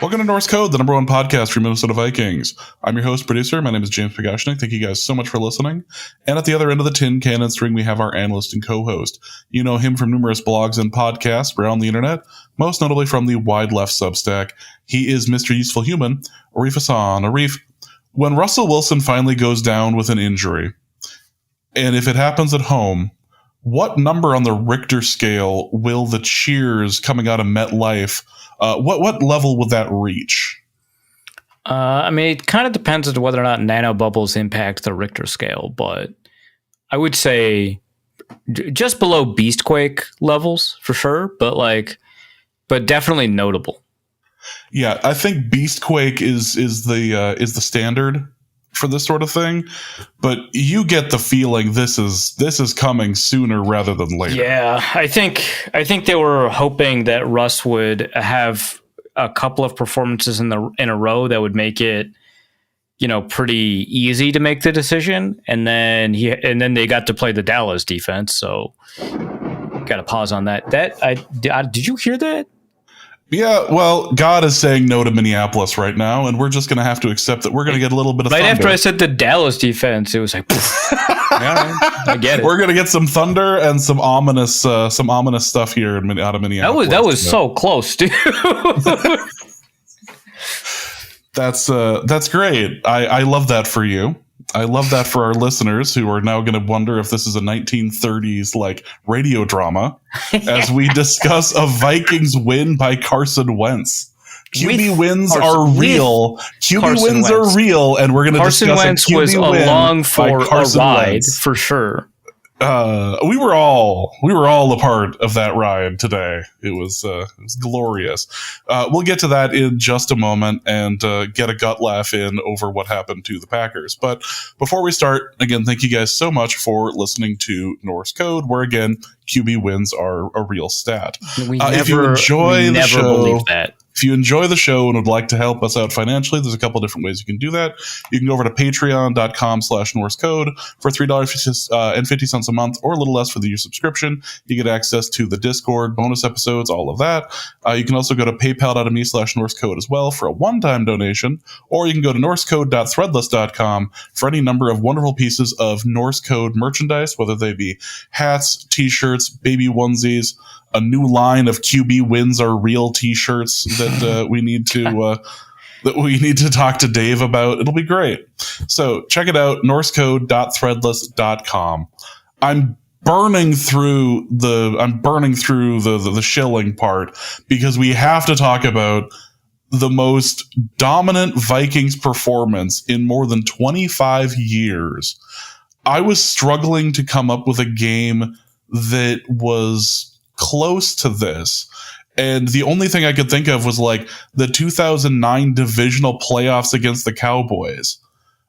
Welcome to Norse Code, the number one podcast for Minnesota Vikings. I'm your host, producer. My name is James Pagashnik. Thank you guys so much for listening. And at the other end of the tin cannon string, we have our analyst and co-host. You know him from numerous blogs and podcasts around the internet, most notably from the Wide Left Substack. He is Mr. Useful Human, Arif Hassan. Arif, when Russell Wilson finally goes down with an injury, and if it happens at home, what number on the Richter scale will the cheers coming out of MetLife, what level would that reach? I mean, it kind of depends on whether or not nanobubbles impact the Richter scale, but I would say just below Beastquake levels for sure, but definitely notable. Yeah, I think Beastquake is the standard for this sort of thing, but you get the feeling this is coming sooner rather than later. Yeah, I think they were hoping that Russ would have a couple of performances in a row that would make it, pretty easy to make the decision, and then they got to play the Dallas defense, so got to pause on that. Did you hear that? Yeah, well, God is saying no to Minneapolis right now, and we're just going to have to accept that we're going to get a little bit of thunder. Right after I said the Dallas defense, it was like, yeah, I get it. We're going to get some thunder and some ominous stuff here out of Minneapolis. That was so close, dude. That's great. I love that for you. I love that for our listeners who are now going to wonder if this is a 1930s radio drama as we discuss a Vikings win by Carson Wentz. QB wins are real. QB wins are real, and we're going to discuss Wentz a QB was win along for by Carson a ride Wentz. for sure. We were all a part of that ride today. It was glorious. We'll get to that in just a moment and get a gut laugh in over what happened to the Packers. But before we start, again, thank you guys so much for listening to Norse Code, where again, QB wins are a real stat. If you enjoy the show, believe that. If you enjoy the show and would like to help us out financially, there's a couple different ways you can do that. You can go over to patreon.com/NorseCode for $3.50 a month, or a little less for the year subscription. You get access to the Discord, bonus episodes, all of that. You can also go to paypal.me/NorseCode as well for a one-time donation, or you can go to norsecode.threadless.com for any number of wonderful pieces of Norse Code merchandise, whether they be hats, t-shirts, baby onesies, a new line of QB wins are real t-shirts that we need to talk to Dave about. It'll be great. So check it out, norsecode.threadless.com. I'm burning through the shilling part because we have to talk about the most dominant Vikings performance in more than 25 years. I was struggling to come up with a game that was close to this, and the only thing I could think of was the 2009 divisional playoffs against the Cowboys,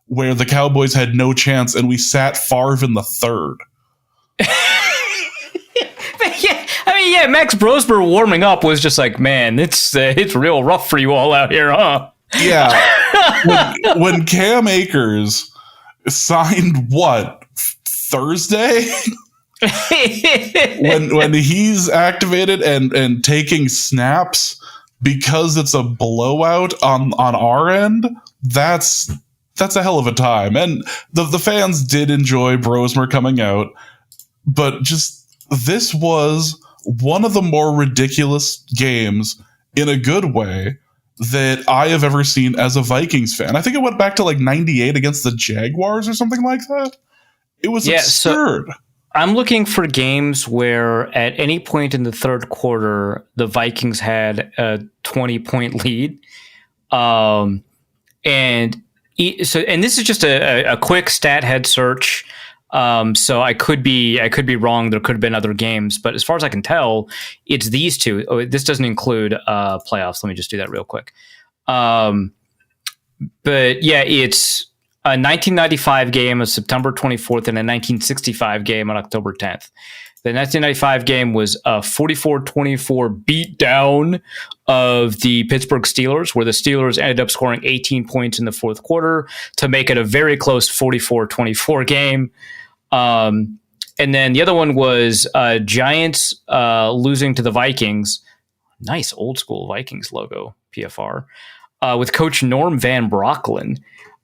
where the Cowboys had no chance and we sat Favre in the third. Yeah, Max Brosber warming up was just like, man, it's real rough for you all out here, huh? Yeah. when Cam Akers signed Thursday? when he's activated and taking snaps because it's a blowout on our end, that's a hell of a time. And the fans did enjoy Brosmer coming out, but just this was one of the more ridiculous games in a good way that I have ever seen as a Vikings fan. I think it went back to 98 against the Jaguars or something like that. It was absurd. So I'm looking for games where at any point in the third quarter, the Vikings had a 20-point lead. And this is just a quick stat head search. So I could be wrong. There could have been other games, but as far as I can tell, it's these two. Oh, this doesn't include playoffs. Let me just do that real quick. But yeah, it's a 1995 game of September 24th and a 1965 game on October 10th. The 1995 game was a 44-24 beatdown of the Pittsburgh Steelers, where the Steelers ended up scoring 18 points in the fourth quarter to make it a very close 44-24 game. And then the other one was Giants losing to the Vikings. Nice old school Vikings logo. PFR. With coach Norm Van Brocklin,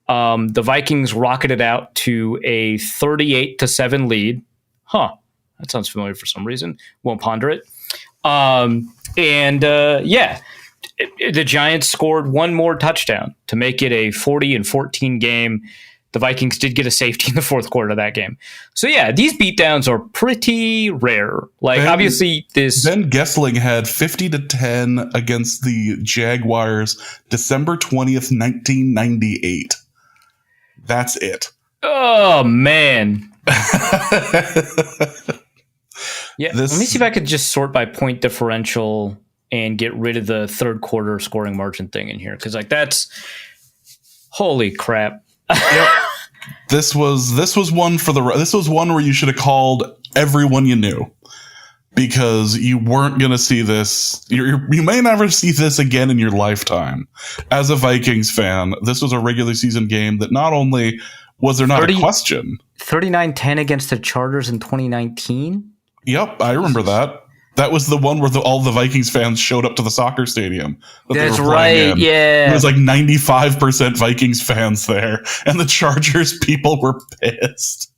the Vikings rocketed out to a 38-7 lead. Huh. That sounds familiar for some reason. Won't ponder it. The Giants scored one more touchdown to make it a 40-14 game. The Vikings did get a safety in the fourth quarter of that game. So, yeah, these beatdowns are pretty rare. Obviously, this... Ben Gessling had 50-10 against the Jaguars December 20th, 1998. That's it. Oh, man. Let me see if I could just sort by point differential and get rid of the third quarter scoring margin thing in here. Because, that's... Holy crap. Yep. This was one where you should have called everyone you knew, because you weren't going to see this. You may never see this again in your lifetime. As a Vikings fan, this was a regular season game that not only was there not a question. 39-10 against the Chargers in 2019? Yep, I remember that. That was the one where all the Vikings fans showed up to the soccer stadium. That's right, yeah. It was 95% Vikings fans there, and the Chargers people were pissed.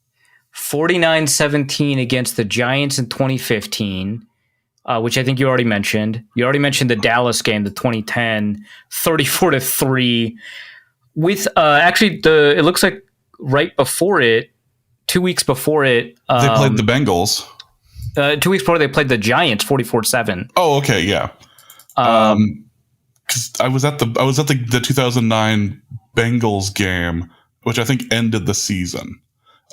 49-17 against the Giants in 2015, which I think you already mentioned. You already mentioned the Dallas game, the 2010, 34-3. With it looks like right before it, 2 weeks before it, they played the Bengals. 2 weeks before they played the Giants 44-7. Oh, okay, yeah. Because I was at the 2009 Bengals game, which I think ended the season.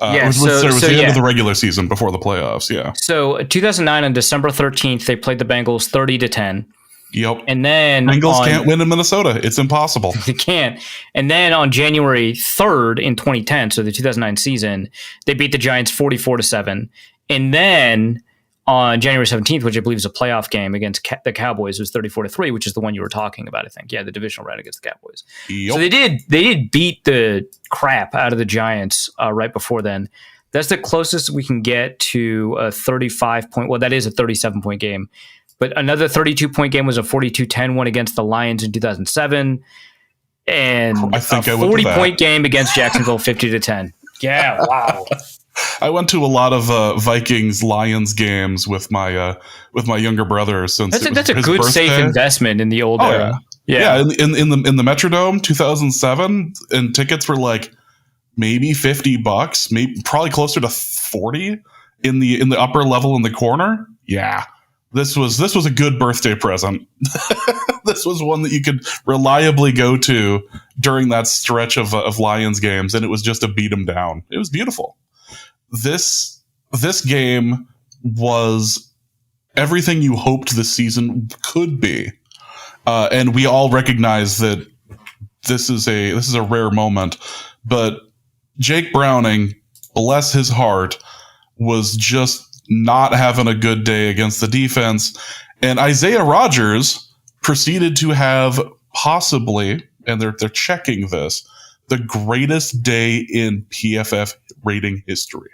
It was the end of the regular season before the playoffs. Yeah. So 2009 on December 13th, they played the Bengals 30-10. Yep. And then Bengals can't win in Minnesota. It's impossible. They can't. And then on January 3rd in 2010, so the 2009 season, they beat the Giants 44-7. And then on January 17th, which I believe is a playoff game against the Cowboys, was 34-3, which is the one you were talking about, I think. Yeah, the divisional round against the Cowboys. Yep. So they did beat the crap out of the Giants right before then. That's the closest we can get to a 35-point. Well, that is a 37-point game. But another 32-point game was a 42-10 one against the Lions in 2007. And I think a 40-point game against Jacksonville, 50-10. Yeah, wow. I went to a lot of Vikings-Lions games with my younger brother. Since that's a good, birthday. safe investment in the old era. Yeah. In the Metrodome 2007, and tickets were maybe $50, probably closer to 40 in the upper level in the corner. Yeah, this was a good birthday present. This was one that you could reliably go to during that stretch of Lions games, and it was just a beat 'em down. It was beautiful. This game was everything you hoped this season could be, and we all recognize that this is a rare moment. But Jake Browning, bless his heart, was just not having a good day against the defense, and Isaiah Rodgers proceeded to have possibly, and they're checking this, the greatest day in PFF rating history.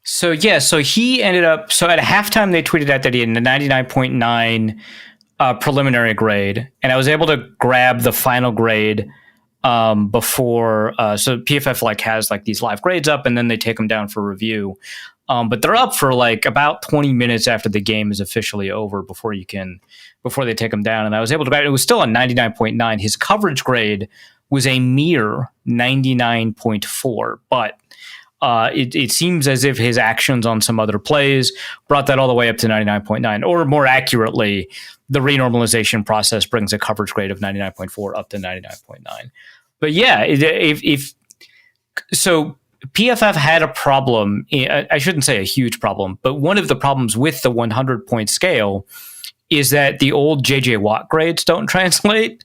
So he ended up. So at halftime, they tweeted out that he had a 99.9 preliminary grade, and I was able to grab the final grade before. So PFF has these live grades up, and then they take them down for review. But they're up for about 20 minutes after the game is officially over before they take them down. And I was able to grab it. It was still a 99.9. His coverage grade was a mere 99.4, but. It seems as if his actions on some other plays brought that all the way up to 99.9, or more accurately, the renormalization process brings a coverage grade of 99.4 up to 99.9. But yeah, if PFF had a problem. I shouldn't say a huge problem, but one of the problems with the 100-point scale is that the old JJ Watt grades don't translate.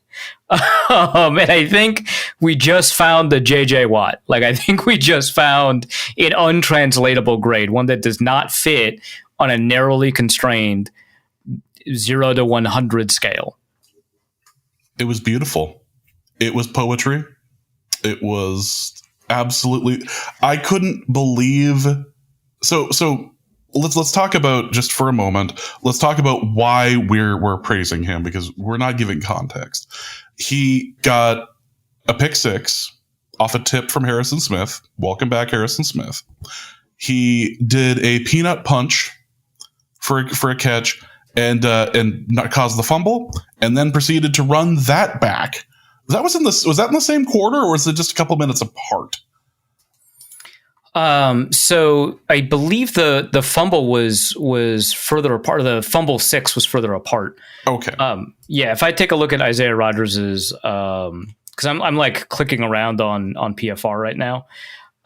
And I think we just found the JJ Watt. I think we just found an untranslatable grade, one that does not fit on a narrowly constrained 0 to 100 scale. It was beautiful. It was poetry. It was absolutely... I couldn't believe... So let's talk about, just for a moment, let's talk about why we're praising him, because we're not giving context. He got a pick six off a tip from Harrison Smith. Welcome back, Harrison Smith. He did a peanut punch for a catch and not cause the fumble, and then proceeded to run that back. Was that in the same quarter, or was it just a couple minutes apart? So I believe the fumble was further apart. The fumble six was further apart. Okay. Yeah. If I take a look at Isaiah Rodgers's, because I'm like clicking around on PFR right now.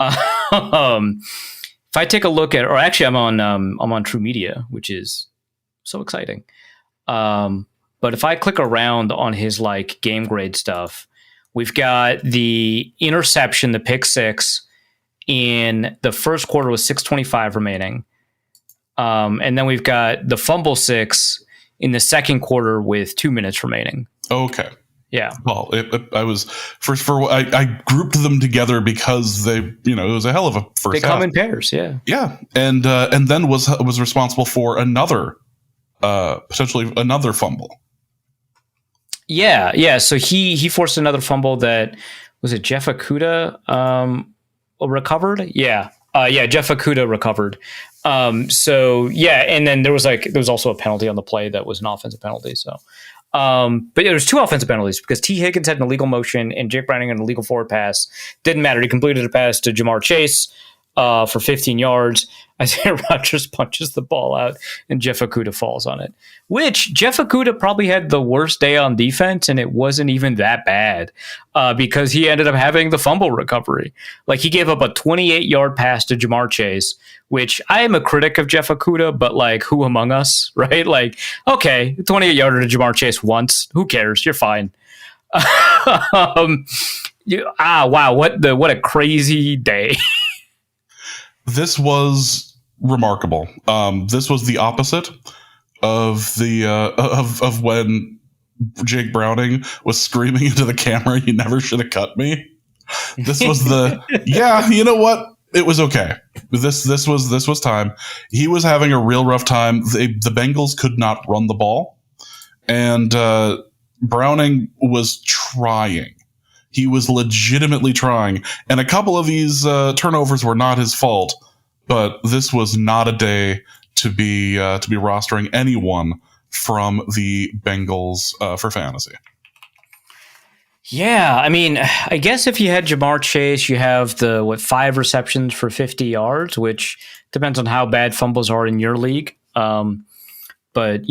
If I take a look at, or actually I'm on True Media, which is so exciting. But if I click around on his like game grade stuff, we've got the interception, the pick six in the first quarter with 6:25 remaining. And then we've got the fumble six in the second quarter with 2 minutes remaining. Okay. Yeah. Well, I grouped them together because it was a hell of a first half. They come in pairs. Yeah. Yeah. And then was responsible for potentially another fumble. Yeah. Yeah. So he forced another fumble that, was it Jeff Okudah recovered? Yeah. Jeff Okudah recovered. So yeah. And then there was also a penalty on the play that was an offensive penalty. So, but there was two offensive penalties because T. Higgins had an illegal motion and Jake Browning had an illegal forward pass. Didn't matter. He completed a pass to Jamar Chase for 15 yards. Isaiah Rodgers punches the ball out and Jeff Okudah falls on it, which Jeff Okudah probably had the worst day on defense, and it wasn't even that bad because he ended up having the fumble recovery. Like, he gave up a 28-yard pass to Jamar Chase, which I am a critic of Jeff Okudah, but like, who among us, right? Like, okay, 28-yarder to Jamar Chase once, who cares? You're fine. Wow, what a crazy day. This was remarkable. This was the opposite of of when Jake Browning was screaming into the camera, "You never should have cut me." This was yeah, you know what? It was okay. This was time. He was having a real rough time. The Bengals could not run the ball, and Browning was trying. He was legitimately trying, and a couple of these turnovers were not his fault. But this was not a day to be rostering anyone from the Bengals for fantasy. Yeah, I mean, I guess if you had Jamar Chase, you have the 5 receptions for 50 yards, which depends on how bad fumbles are in your league. But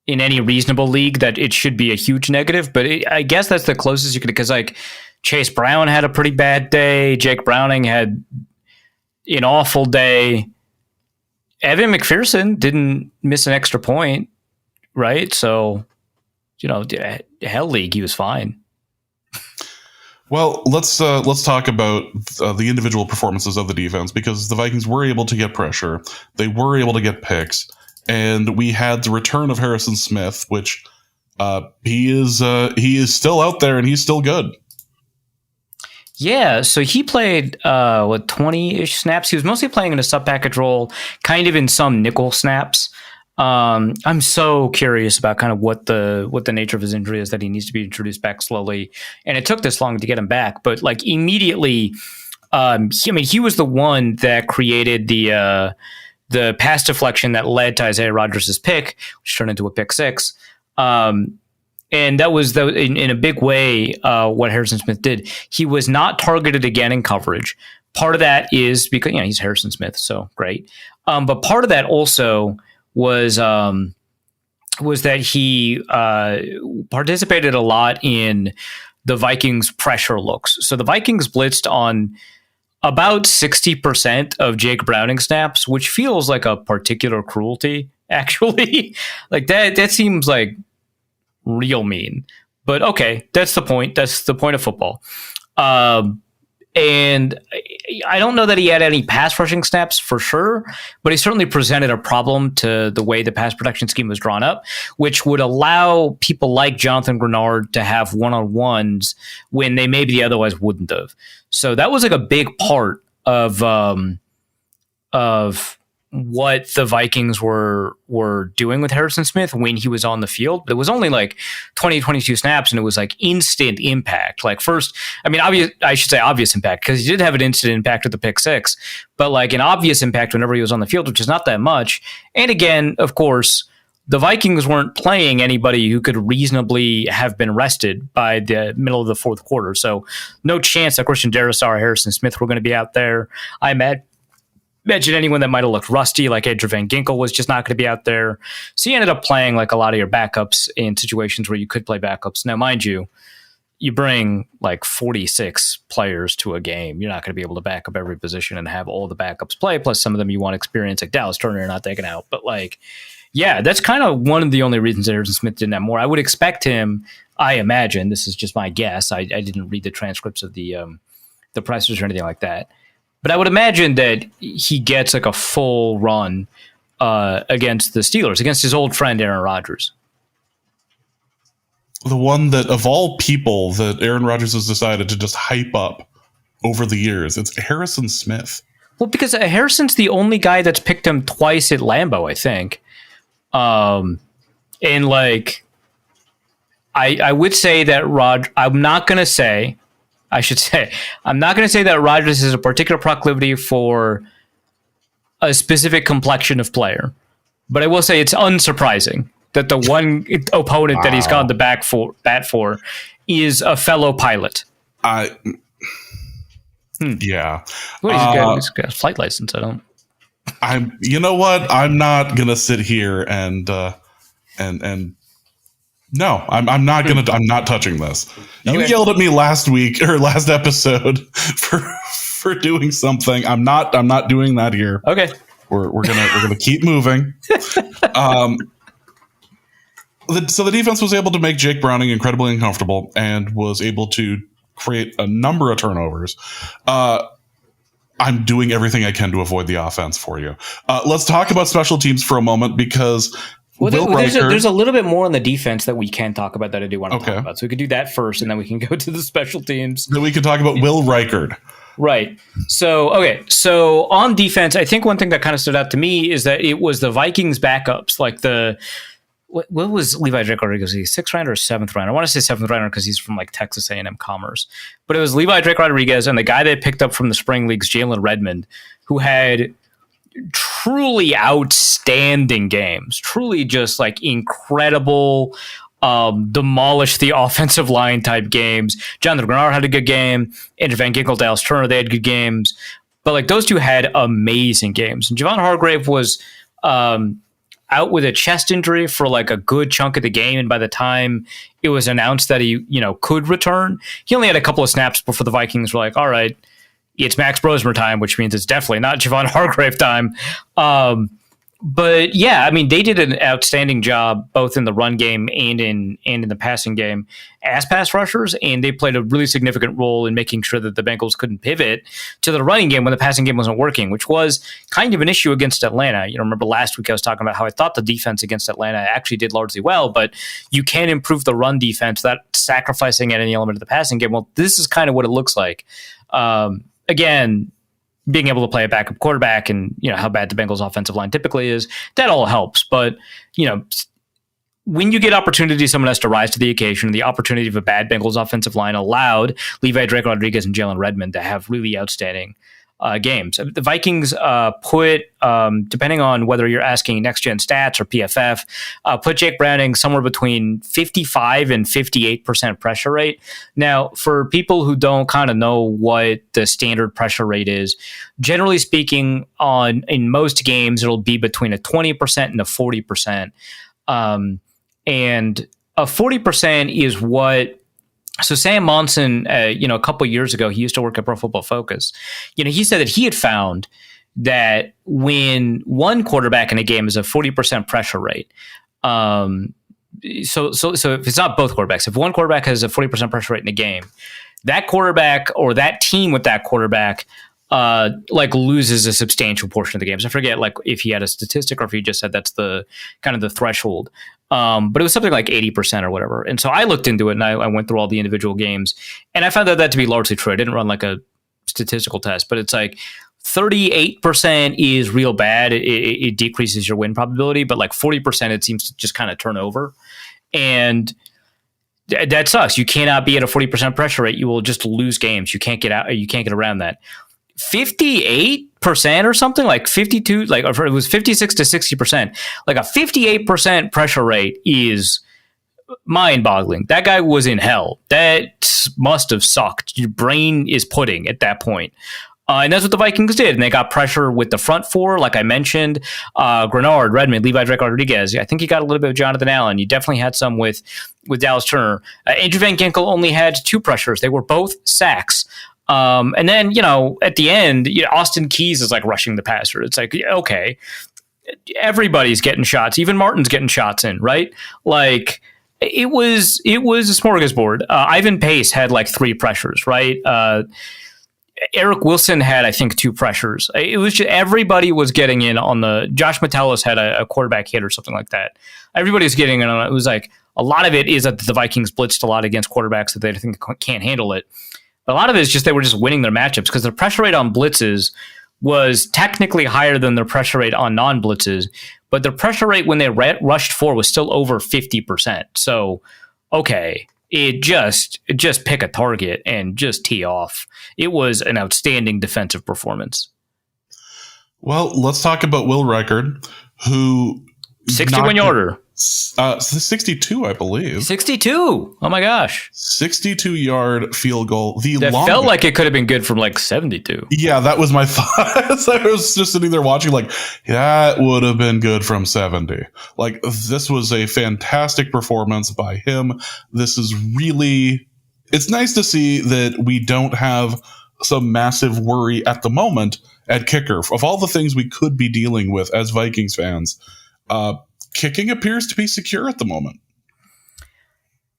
in any reasonable league, that it should be a huge negative. But I guess that's the closest you could, because like Chase Brown had a pretty bad day. Jake Browning had an awful day. Evan McPherson didn't miss an extra point, right? So, hell league, he was fine. Well, let's talk about the individual performances of the defense, because the Vikings were able to get pressure. They were able to get picks. And we had the return of Harrison Smith, which he is still out there and he's still good. Yeah, so he played 20-ish snaps. He was mostly playing in a sub package role, kind of in some nickel snaps. I'm so curious about kind of what the nature of his injury is, that he needs to be introduced back slowly, and it took this long to get him back. But like immediately, he was the one that created the pass deflection that led to Isaiah Rodgers' pick, which turned into a pick six. And that was in a big way what Harrison Smith did. He was not targeted again in coverage. Part of that is because he's Harrison Smith, so great. But part of that also was that he participated a lot in the Vikings' pressure looks. So the Vikings blitzed on about 60% of Jake Browning snaps, which feels like a particular cruelty, actually. Like that seems like real mean. But okay, that's the point. That's the point of football. And I don't know that he had any pass rushing snaps for sure, but he certainly presented a problem to the way the pass protection scheme was drawn up, which would allow people like Jonathan Grenard to have one-on-ones when they maybe otherwise wouldn't have. So that was like a big part of what the Vikings were doing with Harrison Smith when he was on the field. But it was only like 22 snaps, and it was like instant impact. Like first, I mean, obvious impact, because he did have an instant impact with the pick six, but like an obvious impact whenever he was on the field, which is not that much. And again, of course, the Vikings weren't playing anybody who could reasonably have been rested by the middle of the fourth quarter. So no chance that Christian Darrisaw or Harrison Smith were going to be out there. I imagine anyone that might have looked rusty, like Adrian Van Ginkel, was just not going to be out there. So you ended up playing like a lot of your backups in situations where you could play backups. Now, mind you, you bring like 46 players to a game. You're not going to be able to back up every position and have all the backups play. Plus some of them you want experience, like Dallas Turner, not taken out. But like, yeah, that's kind of one of the only reasons that Harrison Smith didn't have more. I would expect him, I imagine, this is just my guess, I didn't read the transcripts of the pressers or anything like that, but I would imagine that he gets like a full run against the Steelers, against his old friend Aaron Rodgers. The one that, of all people, that Aaron Rodgers has decided to just hype up over the years, it's Harrison Smith. Well, because Harrison's the only guy that's picked him twice at Lambeau, I think. And like, I would say that I'm not going to say that Rodgers has a particular proclivity for a specific complexion of player, but I will say it's unsurprising that the one opponent that he's gone to bat for is a fellow pilot. Yeah. Well, he's got a flight license. You know what? I'm not gonna sit here and no, I'm not touching this. You yelled at me last week or last episode for doing something. I'm not doing that here. Okay. We're gonna keep moving. So the defense was able to make Jake Browning incredibly uncomfortable and was able to create a number of turnovers. I'm doing everything I can to avoid the offense for you. Let's talk about special teams for a moment, because there's a little bit more on the defense that we can talk about that I do want to talk about. So we could do that first, and then we can go to the special teams. Then we can talk about Will Reichard. Right. So on defense, I think one thing that kind of stood out to me is that it was the Vikings backups, like what was Levi Drake Rodriguez? Is he 6th rounder or 7th rounder? I want to say 7th rounder because he's from like Texas A&M Commerce. But it was Levi Drake Rodriguez and the guy they picked up from the spring leagues, Jalen Redmond, who had truly outstanding games, truly just like incredible, demolish the offensive line type games. Jonathan Grenard had a good game. Andrew Van Ginkel, Dallas Turner, they had good games. But like those two had amazing games. And Javon Hargrave was out with a chest injury for like a good chunk of the game, and by the time it was announced that he, could return, he only had a couple of snaps before the Vikings were like, all right, it's Max Brosmer time, which means it's definitely not Javon Hargrave time. But yeah, I mean, they did an outstanding job both in the run game and in the passing game as pass rushers, and they played a really significant role in making sure that the Bengals couldn't pivot to the running game when the passing game wasn't working, which was kind of an issue against Atlanta. Remember last week I was talking about how I thought the defense against Atlanta actually did largely well, but you can improve the run defense without sacrificing at any element of the passing game. Well, this is kind of what it looks like. Again, being able to play a backup quarterback and how bad the Bengals offensive line typically is, that all helps. But when you get opportunity, someone has to rise to the occasion. The opportunity of a bad Bengals offensive line allowed Levi Drake Rodriguez and Jalen Redmond to have really outstanding games. The Vikings put, depending on whether you're asking Next Gen Stats or PFF, put Jake Browning somewhere between 55 and 58% pressure rate. Now, for people who don't kind of know what the standard pressure rate is, generally speaking, in most games, it'll be between a 20% and a 40%. And a 40% is what. So Sam Monson, a couple of years ago, he used to work at Pro Football Focus. He said that he had found that when one quarterback in a game is a 40% pressure rate, so if it's not both quarterbacks, if one quarterback has a 40% pressure rate in a game, that quarterback or that team with that quarterback loses a substantial portion of the games. I forget if he had a statistic or if he just said that's the kind of the threshold. But it was something like 80% or whatever. And so I looked into it and I went through all the individual games and I found that to be largely true. I didn't run like a statistical test, but it's like 38% is real bad. It decreases your win probability, but like 40%, it seems to just kind of turn over. And that sucks. You cannot be at a 40% pressure rate. You will just lose games. You can't get out. You can't get around that. 58% or something, like 52, like it was 56 to 60%. Like a 58% pressure rate is mind-boggling. That guy was in hell. That must have sucked. Your brain is pudding at that point. And that's what the Vikings did. And they got pressure with the front four, like I mentioned. Grenard, Redmond, Levi Drake Rodriguez. I think you got a little bit of Jonathan Allen. You definitely had some with Dallas Turner. Andrew Van Ginkel only had 2 pressures. They were both sacks. And then, at the end, Austin Keys is like rushing the passer. It's like, okay, everybody's getting shots. Even Martin's getting shots in, right? Like, it was a smorgasbord. Ivan Pace had like 3 pressures, right? Eric Wilson had, I think, 2 pressures. It was just everybody was getting in on the. Josh Metellus had a quarterback hit or something like that. Everybody was getting in on it. It was like a lot of it is that the Vikings blitzed a lot against quarterbacks that they think can't handle it. But a lot of it is just they were just winning their matchups because their pressure rate on blitzes was technically higher than their pressure rate on non-blitzes, but their pressure rate when they rushed 4 was still over 50%. So, okay. It just pick a target and just tee off. It was an outstanding defensive performance. Well, let's talk about Will Reichard, who 61-yarder. 62, I believe. 62. Oh my gosh. 62-yard field goal. That longest. Felt like it could have been good from like 72. Yeah, that was my thought. I was just sitting there watching like, that would have been good from 70. Like, this was a fantastic performance by him. This is really, it's nice to see that we don't have some massive worry at the moment at kicker. Of all the things we could be dealing with as Vikings fans, kicking appears to be secure at the moment.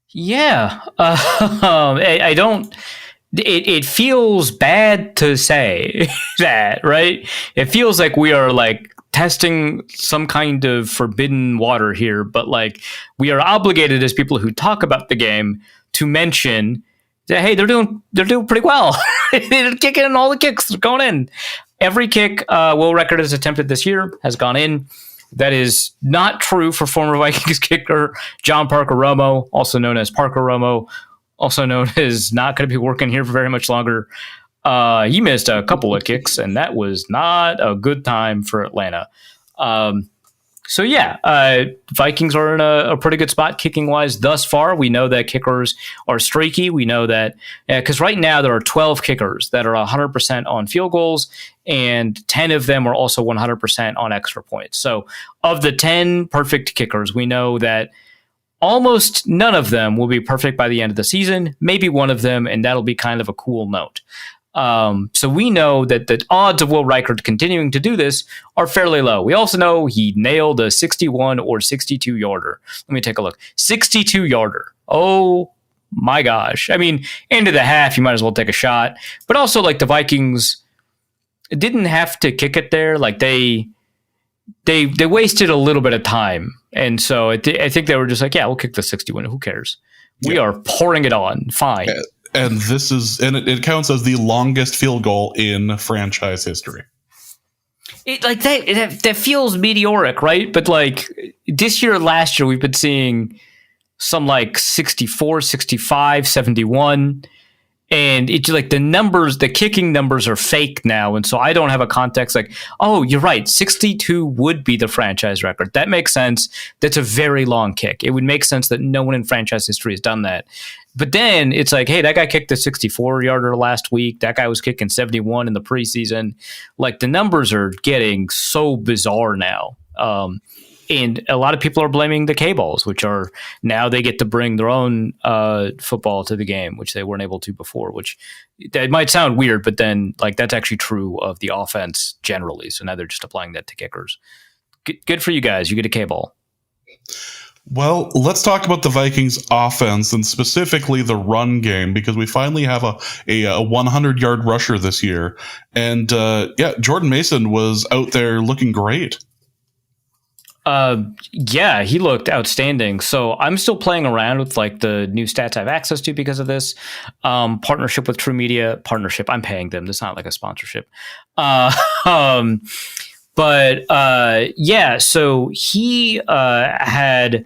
Yeah. I don't... It feels bad to say that, right? It feels like we are like testing some kind of forbidden water here, but like we are obligated as people who talk about the game to mention that, hey, they're doing pretty well. They're kicking in all the kicks. They're going in. Every kick Will Reichard has attempted this year has gone in. That is not true for former Vikings kicker John Parker Romo, also known as Parker Romo, also known as not going to be working here for very much longer. He missed a couple of kicks, and that was not a good time for Atlanta. So yeah, Vikings are in a pretty good spot kicking-wise thus far. We know that kickers are streaky. We know that because right now there are 12 kickers that are 100% on field goals, and 10 of them are also 100% on extra points. So of the 10 perfect kickers, we know that almost none of them will be perfect by the end of the season, maybe one of them, and that'll be kind of a cool note. So we know that the odds of Will Reichard continuing to do this are fairly low. We also know he nailed a 61 or 62 yarder. Let me take a look. 62 yarder. Oh my gosh. I mean, into the half, you might as well take a shot. But also, like, the Vikings didn't have to kick it there. Like, they wasted a little bit of time. And so I think they were just like, yeah, we'll kick the 61. Who cares? We are pouring it on. Fine. And it counts as the longest field goal in franchise history. That feels meteoric, right? But like this year, last year, we've been seeing some like 64, 65, 71. And it's like the kicking numbers are fake now. And so I don't have a context like, oh, you're right. 62 would be the franchise record. That makes sense. That's a very long kick. It would make sense that no one in franchise history has done that. But then it's like, hey, that guy kicked a 64-yarder last week. That guy was kicking 71 in the preseason. Like, the numbers are getting so bizarre now. And a lot of people are blaming the K-balls, which are now they get to bring their own football to the game, which they weren't able to before, which that might sound weird, but then like that's actually true of the offense generally. So now they're just applying that to kickers. Good for you guys. You get a K-ball. Well, let's talk about the Vikings offense and specifically the run game, because we finally have a 100-yard rusher this year. And Jordan Mason was out there looking great. Yeah, he looked outstanding. So I'm still playing around with like the new stats I have access to because of this partnership with True Media. Partnership, I'm paying them. It's not like a sponsorship. Uh, um, yeah, so he had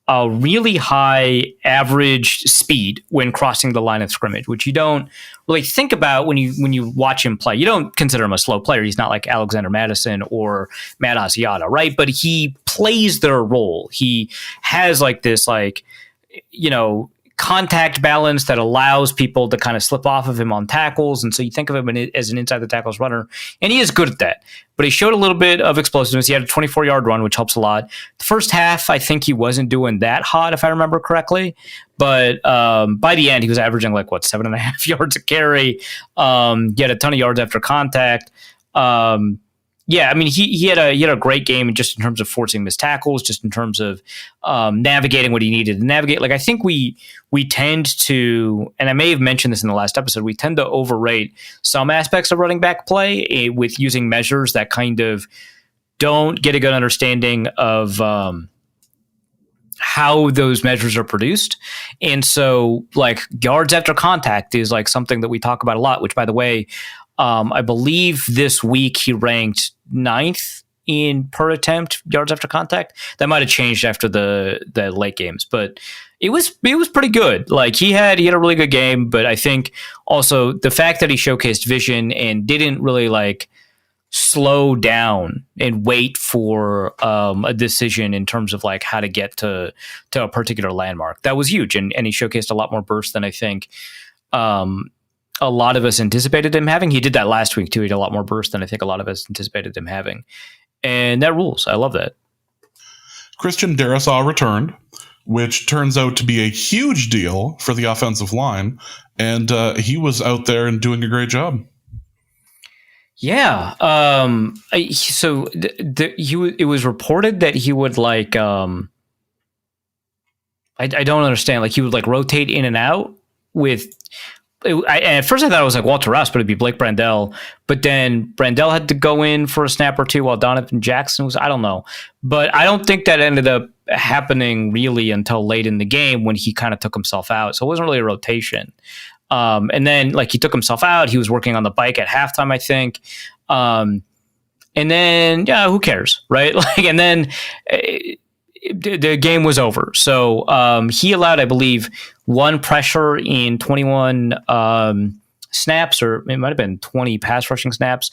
a really high average speed when crossing the line of scrimmage, which you don't really think about when you watch him play. You don't consider him a slow player. He's not like Alexander Madison or Matt Asiata, right? But he plays their role. He has like this, like, you know, contact balance that allows people to kind of slip off of him on tackles. And so you think of him as an inside the tackles runner, and he is good at that. But he showed a little bit of explosiveness. He had a 24-yard run, which helps a lot. The first half, I think he wasn't doing that hot, if I remember correctly. But by the end, he was averaging like, 7.5 yards a carry. He had a ton of yards after contact. Yeah, I mean, he had a great game just in terms of forcing missed tackles, just in terms of navigating what he needed to navigate. Like, I think we tend to, and I may have mentioned this in the last episode, we tend to overrate some aspects of running back play with using measures that kind of don't get a good understanding of how those measures are produced. And so, like, yards after contact is like something that we talk about a lot, which, by the way, I believe this week he ranked 9th in per attempt yards after contact. That might have changed after the late games, but it was pretty good. Like, he had a really good game, but I think also the fact that he showcased vision and didn't really like slow down and wait for a decision in terms of like how to get to a particular landmark, that was huge. And he showcased a lot more burst than I think a lot of us anticipated him having. He did that last week too. He had a lot more burst than I think a lot of us anticipated him having. And that rules. I love that. Christian Darrisaw returned, which turns out to be a huge deal for the offensive line. And he was out there and doing a great job. Yeah. It was reported that he would like, I don't understand. Like, he would like rotate in and out with, at first I thought it was like Walter Rouse, but it'd be Blake Brandel. But then Brandel had to go in for a snap or two while Donovan Jackson was, I don't know. But I don't think that ended up happening really until late in the game when he kind of took himself out. So it wasn't really a rotation. And then like he took himself out. He was working on the bike at halftime, I think. And then, yeah, who cares, right? Like, and then the game was over. So he allowed, I believe, one pressure in 21 snaps, or it might have been 20 pass rushing snaps,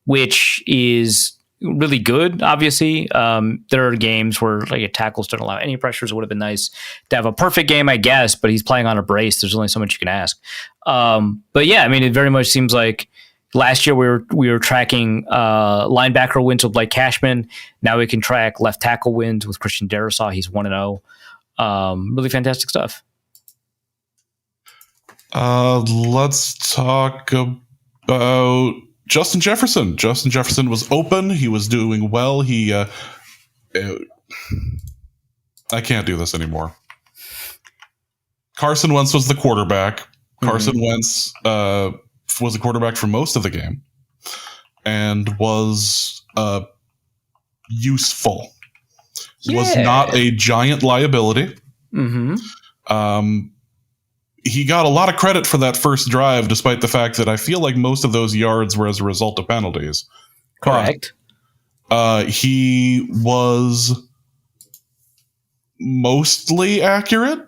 which is really good, obviously. There are games where like tackles don't allow any pressures. It would have been nice to have a perfect game, I guess, but he's playing on a brace. There's only so much you can ask. But yeah, I mean, it very much seems like last year we were tracking linebacker wins with Blake Cashman. Now we can track left tackle wins with Christian Darrisaw. He's 1-0. Really fantastic stuff. Let's talk about Justin Jefferson. Justin Jefferson was open. He was doing well. I can't do this anymore. Carson Wentz was the quarterback. Carson Wentz was the quarterback for most of the game and was useful. Yeah. Was not a giant liability. He got a lot of credit for that first drive, despite the fact that I feel like most of those yards were as a result of penalties. Correct. He was mostly accurate.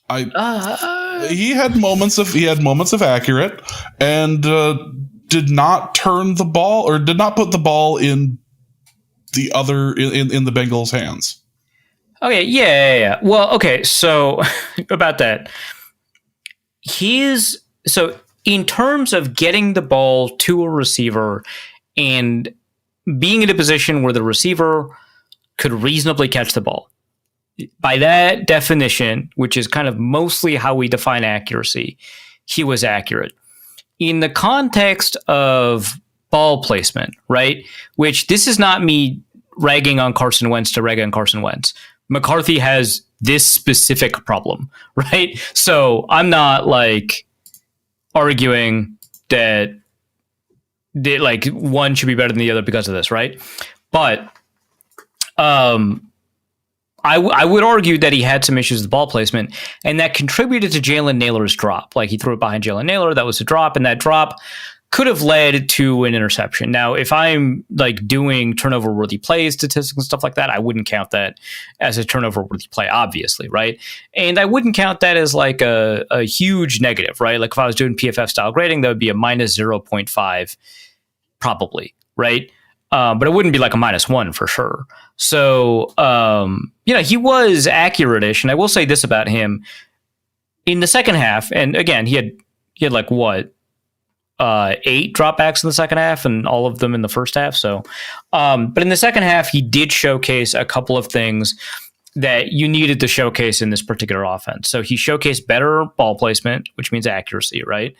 He had moments of accurate, and did not turn the ball or did not put the ball in the Bengals' hands. Okay, yeah. Well, okay, so about that. So in terms of getting the ball to a receiver and being in a position where the receiver could reasonably catch the ball, by that definition, which is kind of mostly how we define accuracy, he was accurate. In the context of ball placement, right, which this is not me ragging on Carson Wentz to rag on Carson Wentz. McCarthy has this specific problem, right? So I'm not like arguing that like one should be better than the other because of this, right? But I would argue that he had some issues with ball placement, and that contributed to Jalen Naylor's drop. Like, he threw it behind Jalen Naylor, that was a drop, and that drop could have led to an interception. Now, if I'm like doing turnover-worthy play statistics and stuff like that, I wouldn't count that as a turnover-worthy play, obviously, right? And I wouldn't count that as like a huge negative, right? Like, if I was doing PFF style grading, that would be a minus 0.5, probably, right? But it wouldn't be like a -1 for sure. So, he was accurate-ish. And I will say this about him. In the second half, and again, he had like what? 8 dropbacks in the second half and all of them in the first half. So, but in the second half, he did showcase a couple of things that you needed to showcase in this particular offense. So he showcased better ball placement, which means accuracy, right?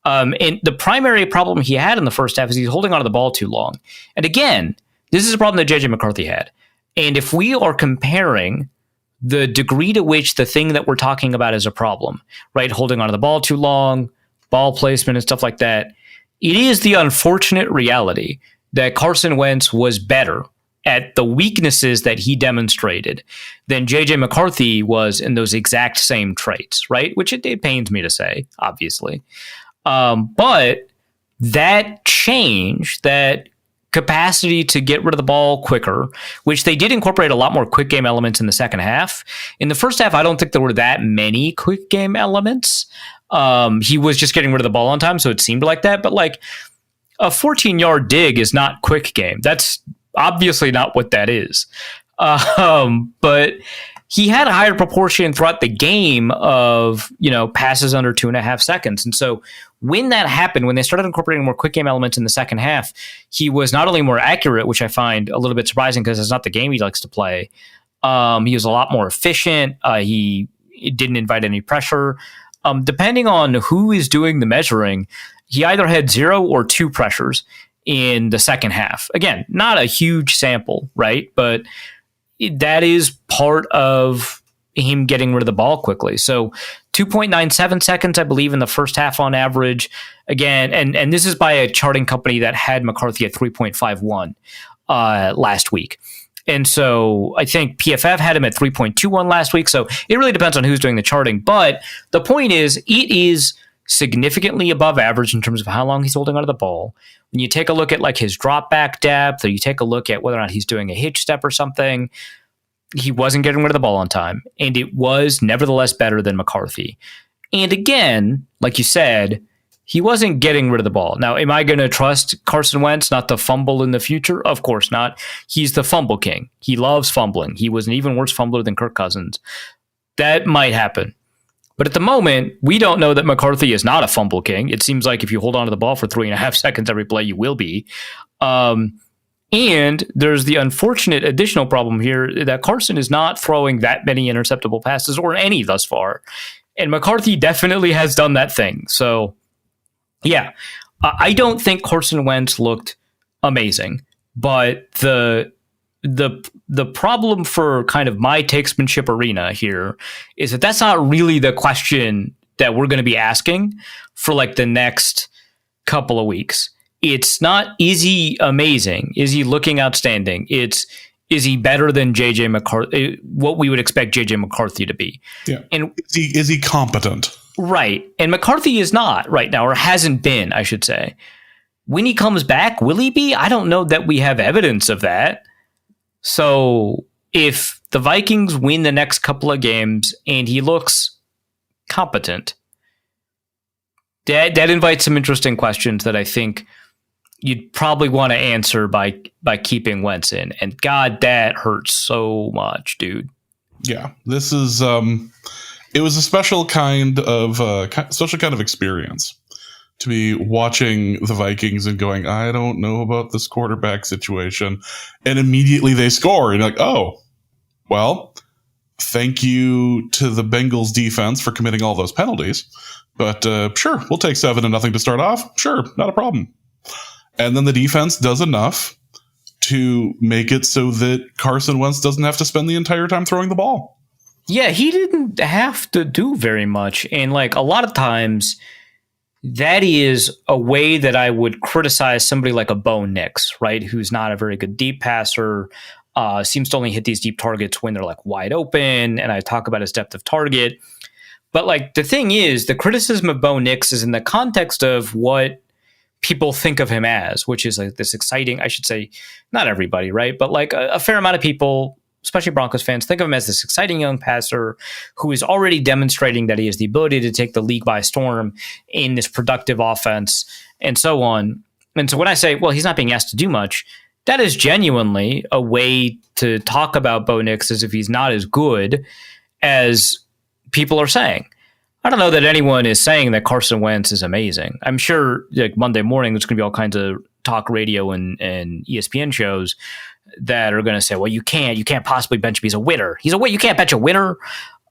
And the primary problem he had in the first half is he's holding onto the ball too long. And again, this is a problem that JJ McCarthy had. And if we are comparing the degree to which the thing that we're talking about is a problem, right? Holding onto the ball too long, ball placement and stuff like that, it is the unfortunate reality that Carson Wentz was better at the weaknesses that he demonstrated than JJ McCarthy was in those exact same traits, right? Which it pains me to say, obviously. But that change, that capacity to get rid of the ball quicker, which they did incorporate a lot more quick game elements in the second half. In the first half, I don't think there were that many quick game elements. He was just getting rid of the ball on time, so it seemed like that. But like a 14-yard dig is not quick game. That's obviously not what that is. But he had a higher proportion throughout the game of, passes under 2.5 seconds. And so when that happened, when they started incorporating more quick game elements in the second half, he was not only more accurate, which I find a little bit surprising because it's not the game he likes to play. He was a lot more efficient. He didn't invite any pressure. Depending on who is doing the measuring, he either had 0 or 2 pressures in the second half. Again, not a huge sample, right? But that is part of him getting rid of the ball quickly. So 2.97 seconds, I believe, in the first half on average. Again, and this is by a charting company that had McCarthy at 3.51 last week. And so I think PFF had him at 3.21 last week. So it really depends on who's doing the charting. But the point is, it is significantly above average in terms of how long he's holding onto the ball. When you take a look at like his drop back depth, or you take a look at whether or not he's doing a hitch step or something, he wasn't getting rid of the ball on time. And it was nevertheless better than McCarthy. And again, like you said, he wasn't getting rid of the ball. Now, am I going to trust Carson Wentz not to fumble in the future? Of course not. He's the fumble king. He loves fumbling. He was an even worse fumbler than Kirk Cousins. That might happen. But at the moment, we don't know that McCarthy is not a fumble king. It seems like if you hold on to the ball for 3.5 seconds every play, you will be. And there's the unfortunate additional problem here that Carson is not throwing that many interceptable passes, or any thus far. And McCarthy definitely has done that thing. So, yeah, I don't think Carson Wentz looked amazing. But the problem for kind of my takesmanship arena here is that that's not really the question that we're going to be asking for like the next couple of weeks. It's not, is he amazing? Is he looking outstanding? It's, is he better than JJ McCarthy, what we would expect JJ McCarthy to be? Yeah. And is he competent? Right. And McCarthy is not right now, or hasn't been, I should say. When he comes back, will he be? I don't know that we have evidence of that. So if the Vikings win the next couple of games and he looks competent, that invites some interesting questions that I think you'd probably want to answer by keeping Wentz in. And God, that hurts so much, dude. Yeah, this is it was a special kind of experience to be watching the Vikings and going, I don't know about this quarterback situation. And immediately they score. And you're like, oh, well, thank you to the Bengals defense for committing all those penalties. But sure, we'll take 7-0 to start off. Sure, not a problem. And then the defense does enough to make it so that Carson Wentz doesn't have to spend the entire time throwing the ball. Yeah, he didn't have to do very much. And like a lot of times, that is a way that I would criticize somebody like a Bo Nix, right? Who's not a very good deep passer, seems to only hit these deep targets when they're like wide open. And I talk about his depth of target. But like the thing is, the criticism of Bo Nix is in the context of what people think of him as, which is like this exciting, I should say, not everybody, right? But like a fair amount of people, especially Broncos fans, think of him as this exciting young passer who is already demonstrating that he has the ability to take the league by storm in this productive offense and so on. And so when I say, well, he's not being asked to do much, that is genuinely a way to talk about Bo Nix as if he's not as good as people are saying. I don't know that anyone is saying that Carson Wentz is amazing. I'm sure like Monday morning, there's going to be all kinds of talk radio and ESPN shows that are going to say, well, you can't possibly bench him. He's a winner. You can't bench a winner.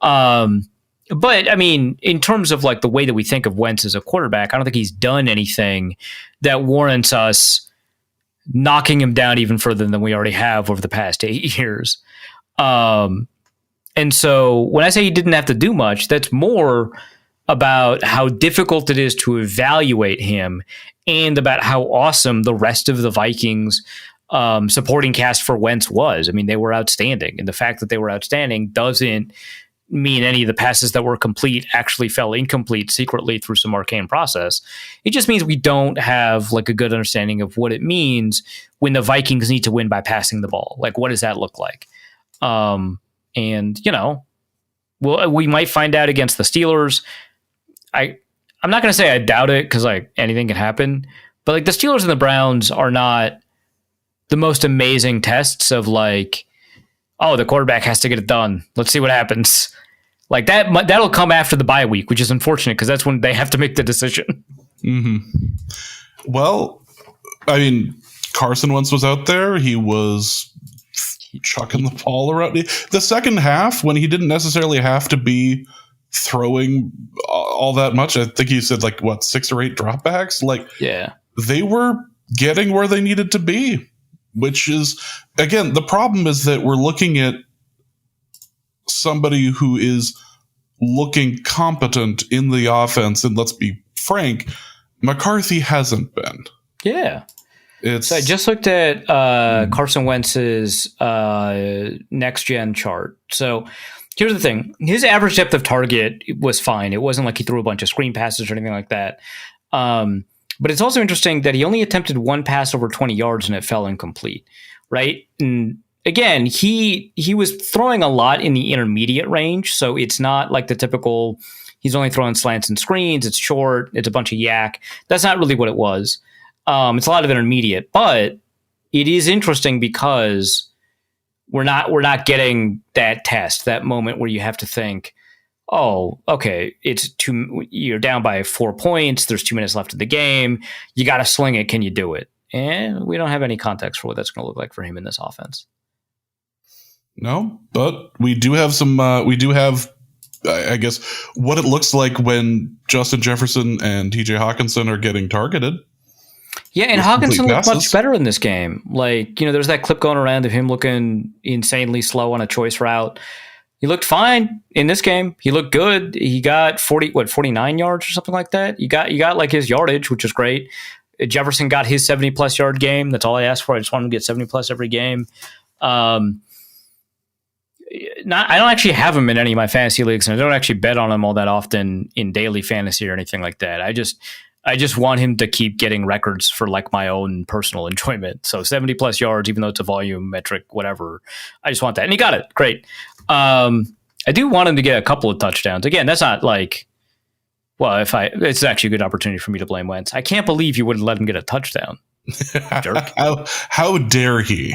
But I mean, in terms of like the way that we think of Wentz as a quarterback, I don't think he's done anything that warrants us knocking him down even further than we already have over the past 8 years. And so when I say he didn't have to do much, that's more about how difficult it is to evaluate him and about how awesome the rest of the Vikings supporting cast for Wentz was. I mean, they were outstanding. And the fact that they were outstanding doesn't mean any of the passes that were complete actually fell incomplete secretly through some arcane process. It just means we don't have like a good understanding of what it means when the Vikings need to win by passing the ball. Like, what does that look like? And, you know, we might find out against the Steelers. I'm not going to say I doubt it because, like, anything can happen. But, like, the Steelers and the Browns are not the most amazing tests of, like, oh, the quarterback has to get it done. Let's see what happens. Like, that'll come after the bye week, which is unfortunate because that's when they have to make the decision. Mm-hmm. Well, I mean, Carson Wentz was out there. He was chucking the ball around. The second half, when he didn't necessarily have to be throwing all that much, I think he said like 6 or 8 dropbacks. Like, yeah, they were getting where they needed to be, which is, again, the problem is that we're looking at somebody who is looking competent in the offense, and let's be frank, McCarthy hasn't been. Yeah. So I just looked at Carson Wentz's next-gen chart. So here's the thing. His average depth of target was fine. It wasn't like he threw a bunch of screen passes or anything like that. But it's also interesting that he only attempted one pass over 20 yards and it fell incomplete, right? And again, he was throwing a lot in the intermediate range, so it's not like the typical he's only throwing slants and screens, it's short, it's a bunch of yak. That's not really what it was. It's a lot of intermediate, but it is interesting because we're not getting that test, that moment where you have to think, oh, okay, you're down by 4 points. There's 2 minutes left of the game. You got to sling it. Can you do it? And we don't have any context for what that's going to look like for him in this offense. No, but we do have some. I guess, what it looks like when Justin Jefferson and T.J. Hawkinson are getting targeted. Yeah, and Hawkinson looked much better in this game. Like, there's that clip going around of him looking insanely slow on a choice route. He looked fine in this game. He looked good. He got 49 yards or something like that. You got like his yardage, which is great. Jefferson got his 70-plus yard game. That's all I asked for. I just wanted him to get 70-plus every game. I don't actually have him in any of my fantasy leagues, and I don't actually bet on him all that often in daily fantasy or anything like that. I just want him to keep getting records for like my own personal enjoyment. So 70-plus yards, even though it's a volume metric, whatever. I just want that. And he got it. Great. I do want him to get a couple of touchdowns. Again, that's not like, well, it's actually a good opportunity for me to blame Wentz. I can't believe you wouldn't let him get a touchdown. Jerk. How dare he?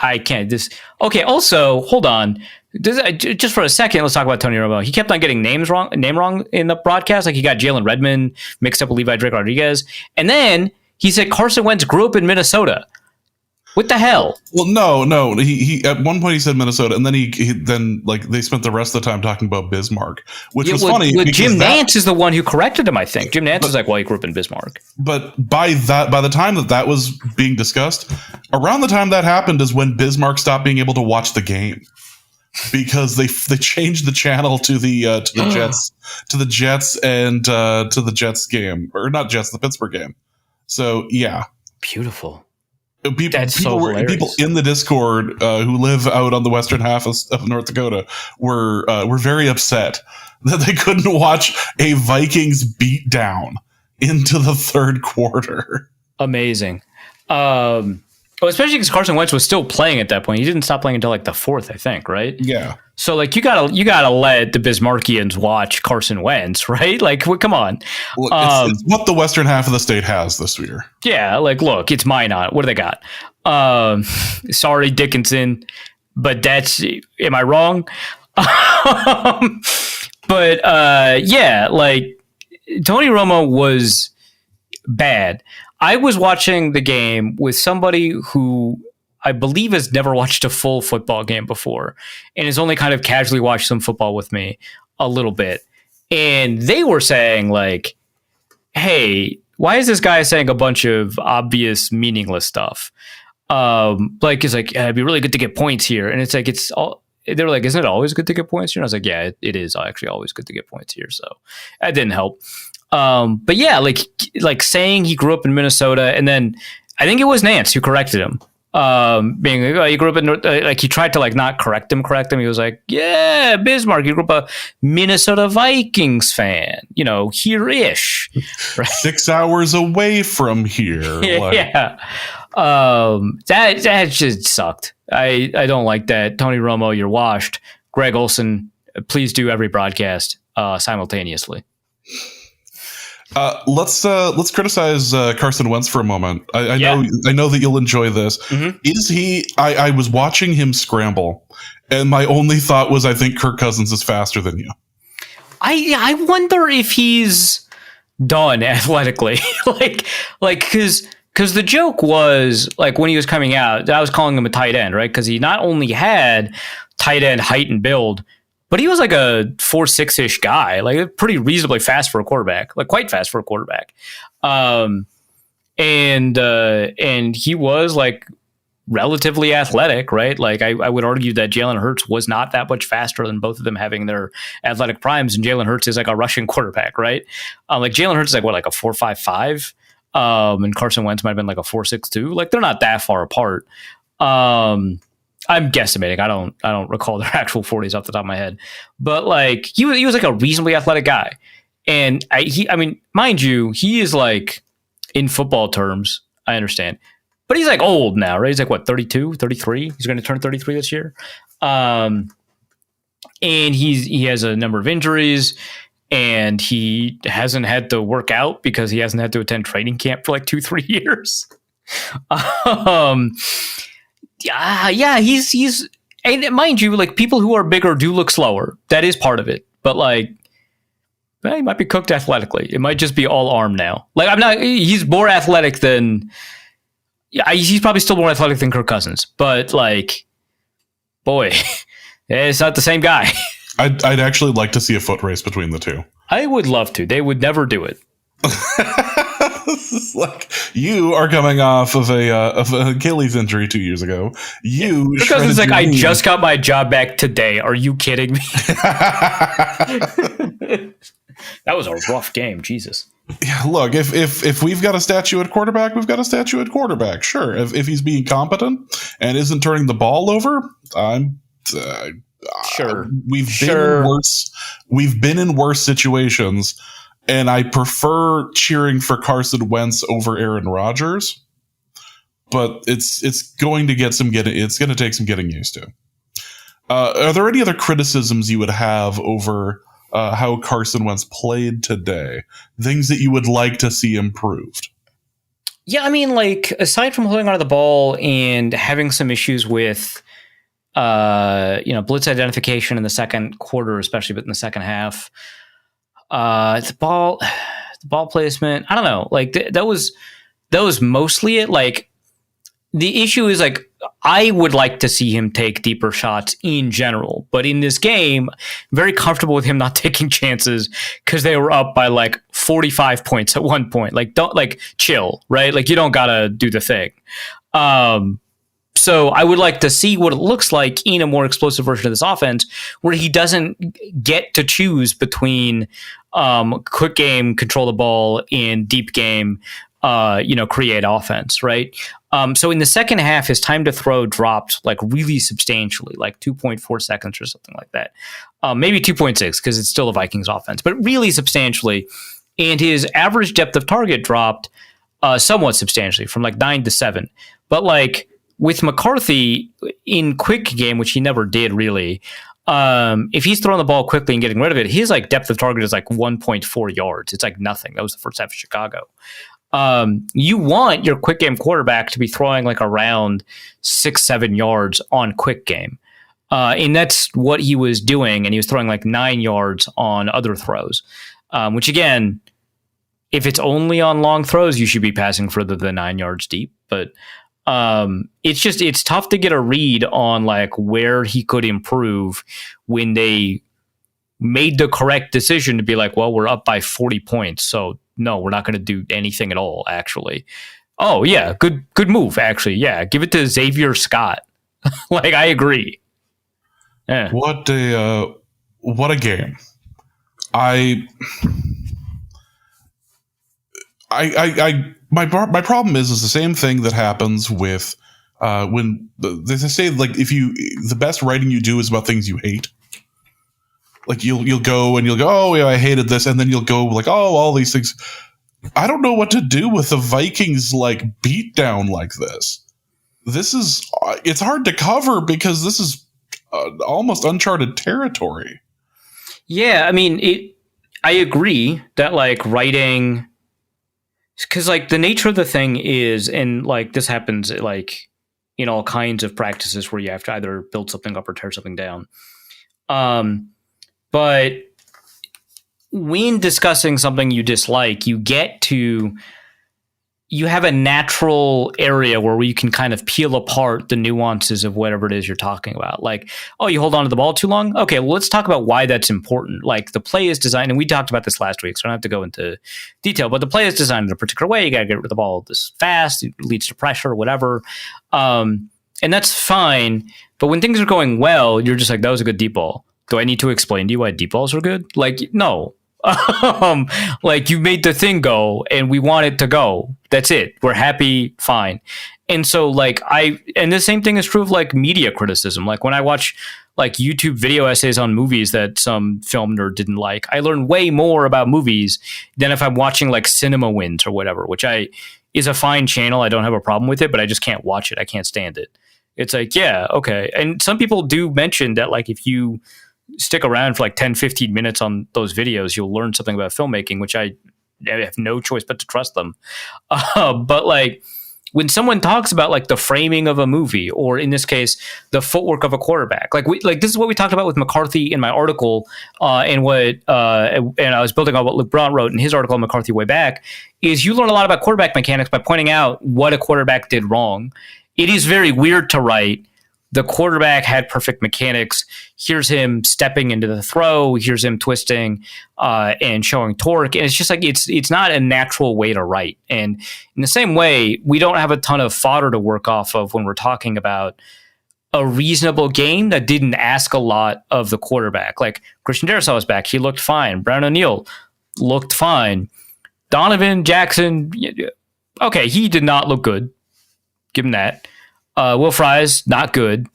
I can't. Okay. Also, hold on. Just for a second, let's talk about Tony Romo. He kept on getting name wrong in the broadcast. Like he got Jalen Redmond mixed up with Levi Drake Rodriguez, and then he said Carson Wentz grew up in Minnesota. What the hell? Well, no. He at one point he said Minnesota, and then then they spent the rest of the time talking about Bismarck, which was funny. Jim Nantz is the one who corrected him. I think Jim Nantz is like, well, he grew up in Bismarck. But by the time that was being discussed, around the time that happened is when Bismarck stopped being able to watch the game. because they changed the channel to the Jets and to the Jets game, or not Jets, the Pittsburgh game. So yeah, beautiful. People in the Discord who live out on the western half of North Dakota were very upset that they couldn't watch a Vikings beat down into the third quarter. Amazing. Well, especially because Carson Wentz was still playing at that point. He didn't stop playing until like the fourth, I think, right? Yeah. So like you gotta let the Bismarckians watch Carson Wentz, right? Like, come on. Look, it's what the western half of the state has this year. Yeah, like look, it's Minot. What do they got? Sorry, Dickinson, but am I wrong? But yeah, like Tony Romo was bad. I was watching the game with somebody who I believe has never watched a full football game before and has only kind of casually watched some football with me a little bit. And they were saying like, hey, why is this guy saying a bunch of obvious meaningless stuff? Like, it's like, it'd be really good to get points here. And it's like, they were like, isn't it always good to get points here? And I was like, yeah, it is actually always good to get points here. So that didn't help. But yeah, like saying he grew up in Minnesota, and then I think it was Nance who corrected him. Being like, oh, he grew up in like he tried to like not correct him. He was like, yeah, Bismarck, you grew up a Minnesota Vikings fan, here-ish, right? 6 hours away from here. Yeah. That just sucked. I don't like that. Tony Romo, you're washed. Greg Olson, please do every broadcast simultaneously. Let's criticize Carson Wentz for a moment. I know that you'll enjoy this. Mm-hmm. Is he? I was watching him scramble, and my only thought was, I think Kirk Cousins is faster than you. I wonder if he's done athletically, like because the joke was like when he was coming out, I was calling him a tight end, right? Because he not only had tight end height and build, but he was like a 4.6-ish guy, like pretty reasonably fast for a quarterback, like quite fast for a quarterback. And he was like relatively athletic, right? Like I would argue that Jalen Hurts was not that much faster than both of them having their athletic primes. And Jalen Hurts is like a rushing quarterback, right? Like Jalen Hurts is like a 4.55, and Carson Wentz might have been like a 4.62. Like they're not that far apart. I'm guesstimating. I don't recall their actual 40s off the top of my head, but like he was like a reasonably athletic guy, and I mean, mind you, he is like in football terms, I understand, but he's like old now, right? He's like what, 32, 33? He's going to turn 33 this year, and he has a number of injuries, and he hasn't had to work out because he hasn't had to attend training camp for like 2-3 years. Yeah, he's and mind you, like people who are bigger do look slower. That is part of it. But like, he might be cooked athletically. It might just be all arm now. Like he's more athletic than, he's probably still more athletic than Kirk Cousins. But like, boy, it's not the same guy. I'd actually like to see a foot race between the two. I would love to. They would never do it. Like, you are coming off of an Achilles injury 2 years ago. Because it's like, I just got my job back today. Are you kidding me? That was a rough game. Jesus. Yeah, look, if we've got a statue at quarterback, we've got a statue at quarterback. Sure. If he's being competent and isn't turning the ball over, I'm sure. We've been in worse situations. And I prefer cheering for Carson Wentz over Aaron Rodgers, but it's going to take some getting used to. Are there any other criticisms you would have over how Carson Wentz played today? Things that you would like to see improved? Yeah, I mean, like aside from holding onto the ball and having some issues with, blitz identification in the second quarter, especially, but in the second half. The ball placement, I don't know. Like that was mostly it. Like the issue is like, I would like to see him take deeper shots in general, but in this game, very comfortable with him not taking chances because they were up by like 45 points at one point. Like, don't chill, right? Like you don't gotta do the thing. So So I would like to see what it looks like in a more explosive version of this offense, where he doesn't get to choose between quick game, control the ball, and deep game, create offense, right? So in the second half, his time to throw dropped like really substantially, like 2.4 seconds or something like that. Maybe 2.6 because it's still a Vikings offense, but really substantially. And his average depth of target dropped somewhat substantially from like 9 to 7. But like with McCarthy in quick game, which he never did really, if he's throwing the ball quickly and getting rid of it, his like depth of target is like 1.4 yards. It's like nothing. That was the first half of Chicago. You want your quick game quarterback to be throwing like around 6-7 yards on quick game. And that's what he was doing. And he was throwing like 9 yards on other throws, which again, if it's only on long throws, you should be passing further than 9 yards deep. But it's tough to get a read on like where he could improve when they made the correct decision to be like, well, we're up by 40 points. So no, we're not going to do anything at all, actually. Oh, yeah, good move, actually. Yeah, give it to Xavier Scott. Like, I agree. Yeah. What a game. My problem is the same thing that happens with when they say like the best writing you do is about things you hate. Like you'll go, oh yeah, I hated this, and then you'll go like, oh, all these things. I don't know what to do with the Vikings like beat down like this. This is it's hard to cover because this is almost uncharted territory. Yeah, I mean, I agree that like writing, because like the nature of the thing is, and like this happens like in all kinds of practices where you have to either build something up or tear something down. But when discussing something you dislike, you have a natural area where you can kind of peel apart the nuances of whatever it is you're talking about. Like, oh, you hold on to the ball too long? Okay, well, let's talk about why that's important. Like the play is designed, and we talked about this last week, so I don't have to go into detail, but the play is designed in a particular way. You got to get rid of the ball this fast. It leads to pressure or whatever. And that's fine. But when things are going well, you're just like, that was a good deep ball. Do I need to explain to you why deep balls are good? Like, no. Like you made the thing go and we want it to go. That's it. We're happy, fine. And so like and the same thing is true of like media criticism. Like when I watch like YouTube video essays on movies that some film nerd didn't like, I learn way more about movies than if I'm watching like Cinema Wins or whatever, which is a fine channel. I don't have a problem with it, but I just can't watch it. I can't stand it. It's like, yeah, okay. And some people do mention that like if you stick around for like 10, 15 minutes on those videos, you'll learn something about filmmaking, which I have no choice but to trust them. But like when someone talks about like the framing of a movie, or in this case, the footwork of a quarterback, like this is what we talked about with McCarthy in my article, and I was building on what Luke Braun wrote in his article on McCarthy way back, is you learn a lot about quarterback mechanics by pointing out what a quarterback did wrong. It is very weird to write, the quarterback had perfect mechanics. Here's him stepping into the throw. Here's him twisting and showing torque. And it's just like it's not a natural way to write. And in the same way, we don't have a ton of fodder to work off of when we're talking about a reasonable game that didn't ask a lot of the quarterback. Like Christian Darrisaw was back. He looked fine. Brown O'Neill looked fine. Donovan Jackson, okay, he did not look good. Give him that. Will Fries, not good.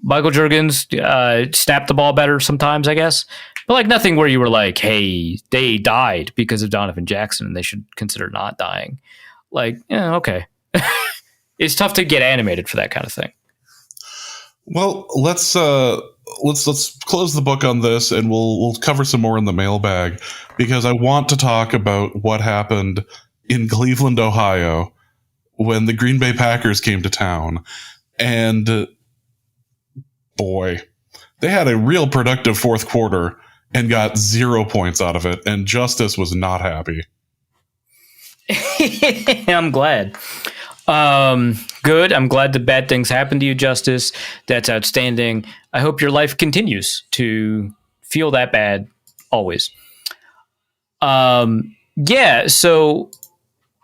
Michael Juergens snapped the ball better sometimes, I guess. But like nothing where you were like, hey, they died because of Donovan Jackson and they should consider not dying. Like, yeah, okay. It's tough to get animated for that kind of thing. Well, let's close the book on this, and we'll cover some more in the mailbag, because I want to talk about what happened in Cleveland, Ohio, when the Green Bay Packers came to town. And boy, they had a real productive fourth quarter and got 0 points out of it. And Justice was not happy. I'm glad. Good. I'm glad that bad things happen to you, Justice. That's outstanding. I hope your life continues to feel that bad always. Yeah, so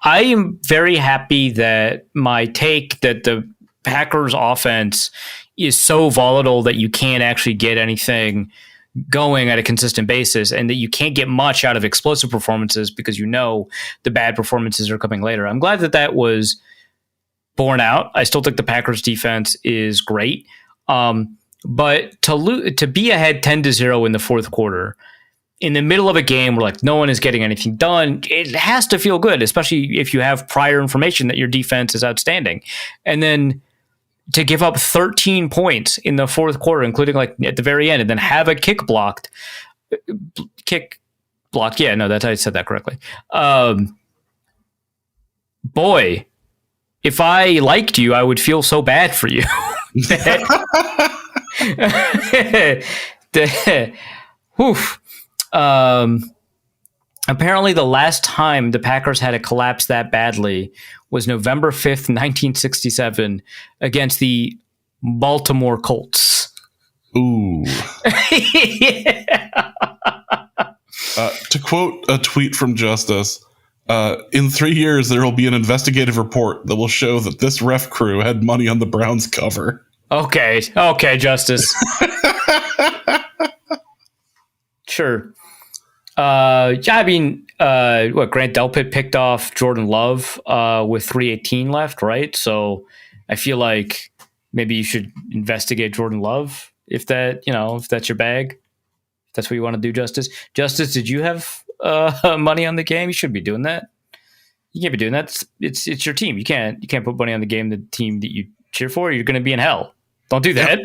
I am very happy that my take that the Packers offense is so volatile that you can't actually get anything going at a consistent basis, and that you can't get much out of explosive performances because the bad performances are coming later. I'm glad that was borne out. I still think the Packers defense is great. But to be ahead 10-0 in the fourth quarter, in the middle of a game where like no one is getting anything done, it has to feel good, especially if you have prior information that your defense is outstanding. And then to give up 13 points in the fourth quarter, including like at the very end, and then have a kick blocked. Yeah, no, I said that correctly. Boy, if I liked you, I would feel so bad for you. Apparently the last time the Packers had a collapse that badly was November 5th, 1967 against the Baltimore Colts. Ooh. To quote a tweet from Justice, in 3 years, there will be an investigative report that will show that this ref crew had money on the Browns cover. Okay, Justice. Sure. I mean, Grant Delpit picked off Jordan Love with 3:18 left, right? So I feel like maybe you should investigate Jordan Love if that's your bag. If that's what you want to do, Justice. Justice, did you have money on the game? You should be doing that. You can't be doing that. It's your team. You can't put money on the game, the team that you cheer for. You're going to be in hell. Don't do that.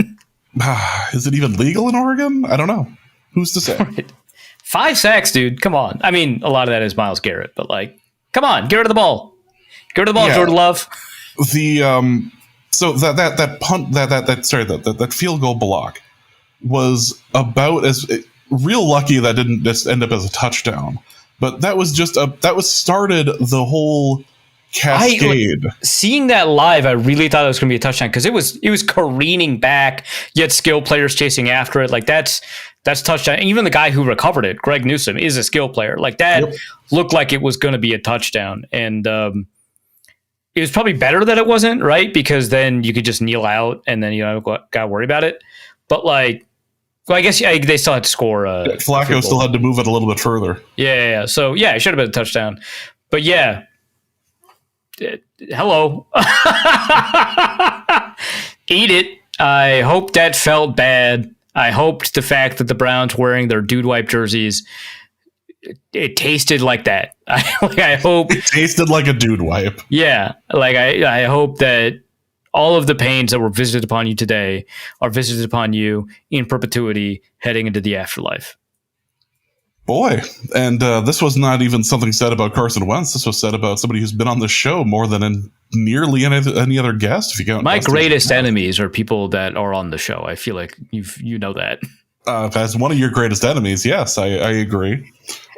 Is it even legal in Oregon? I don't know. Who's to say? Right. 5 sacks, dude. Come on. I mean, a lot of that is Myles Garrett, but like, come on, get rid of the ball. Get rid of the ball, yeah. Jordan Love. So that punt, that field goal block was about as real lucky that didn't just end up as a touchdown. But that was started the whole cascade. Seeing that live, I really thought it was going to be a touchdown because it was careening back, yet skill players chasing after it. Like that's touchdown. And even the guy who recovered it, Greg Newsome, is a skill player. Like that looked like it was going to be a touchdown. And it was probably better that it wasn't, right? Because then you could just kneel out and then got to worry about it. But like, well, I guess they still had to score. Flacco still had to move it a little bit further. Yeah. So yeah, it should have been a touchdown. But yeah. Hello. Eat it. I hope that felt bad. I hoped the fact that the Browns wearing their dude wipe jerseys, it tasted like that. I hope it tasted like a dude wipe. Yeah. Like I hope that all of the pains that were visited upon you today are visited upon you in perpetuity heading into the afterlife. Boy, and this was not even something said about Carson Wentz. This was said about somebody who's been on the show more than in nearly any other guest. If you count my greatest enemies are people that are on the show. I feel like you know that. As one of your greatest enemies, yes, I agree.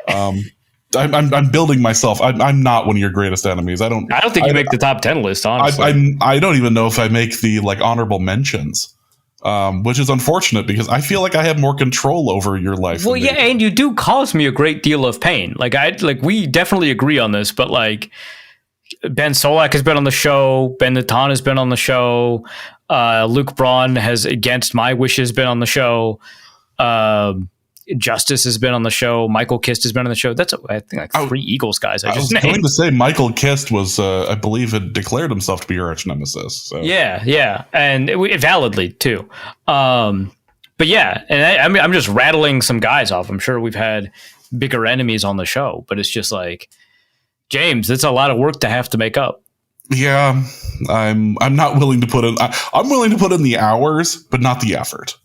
I'm building myself. I'm not one of your greatest enemies. I don't think you make the top 10 list. Honestly, I don't even know if I make the honorable mentions. Which is unfortunate because I feel like I have more control over your life. Well, yeah, and you do cause me a great deal of pain. We definitely agree on this, but like Ben Solak has been on the show, Ben Natan has been on the show, Luke Braun has, against my wishes, been on the show. Justice has been on the show. Michael Kist has been on the show. That's I think like 3 Eagles guys. I was going to say Michael Kist was, I believe, had declared himself to be your arch nemesis. So. Yeah, and validly too. But yeah, and I'm just rattling some guys off. I'm sure we've had bigger enemies on the show, but it's just like, James, it's a lot of work to have to make up. Yeah, I'm not willing to put in. I'm willing to put in the hours, but not the effort.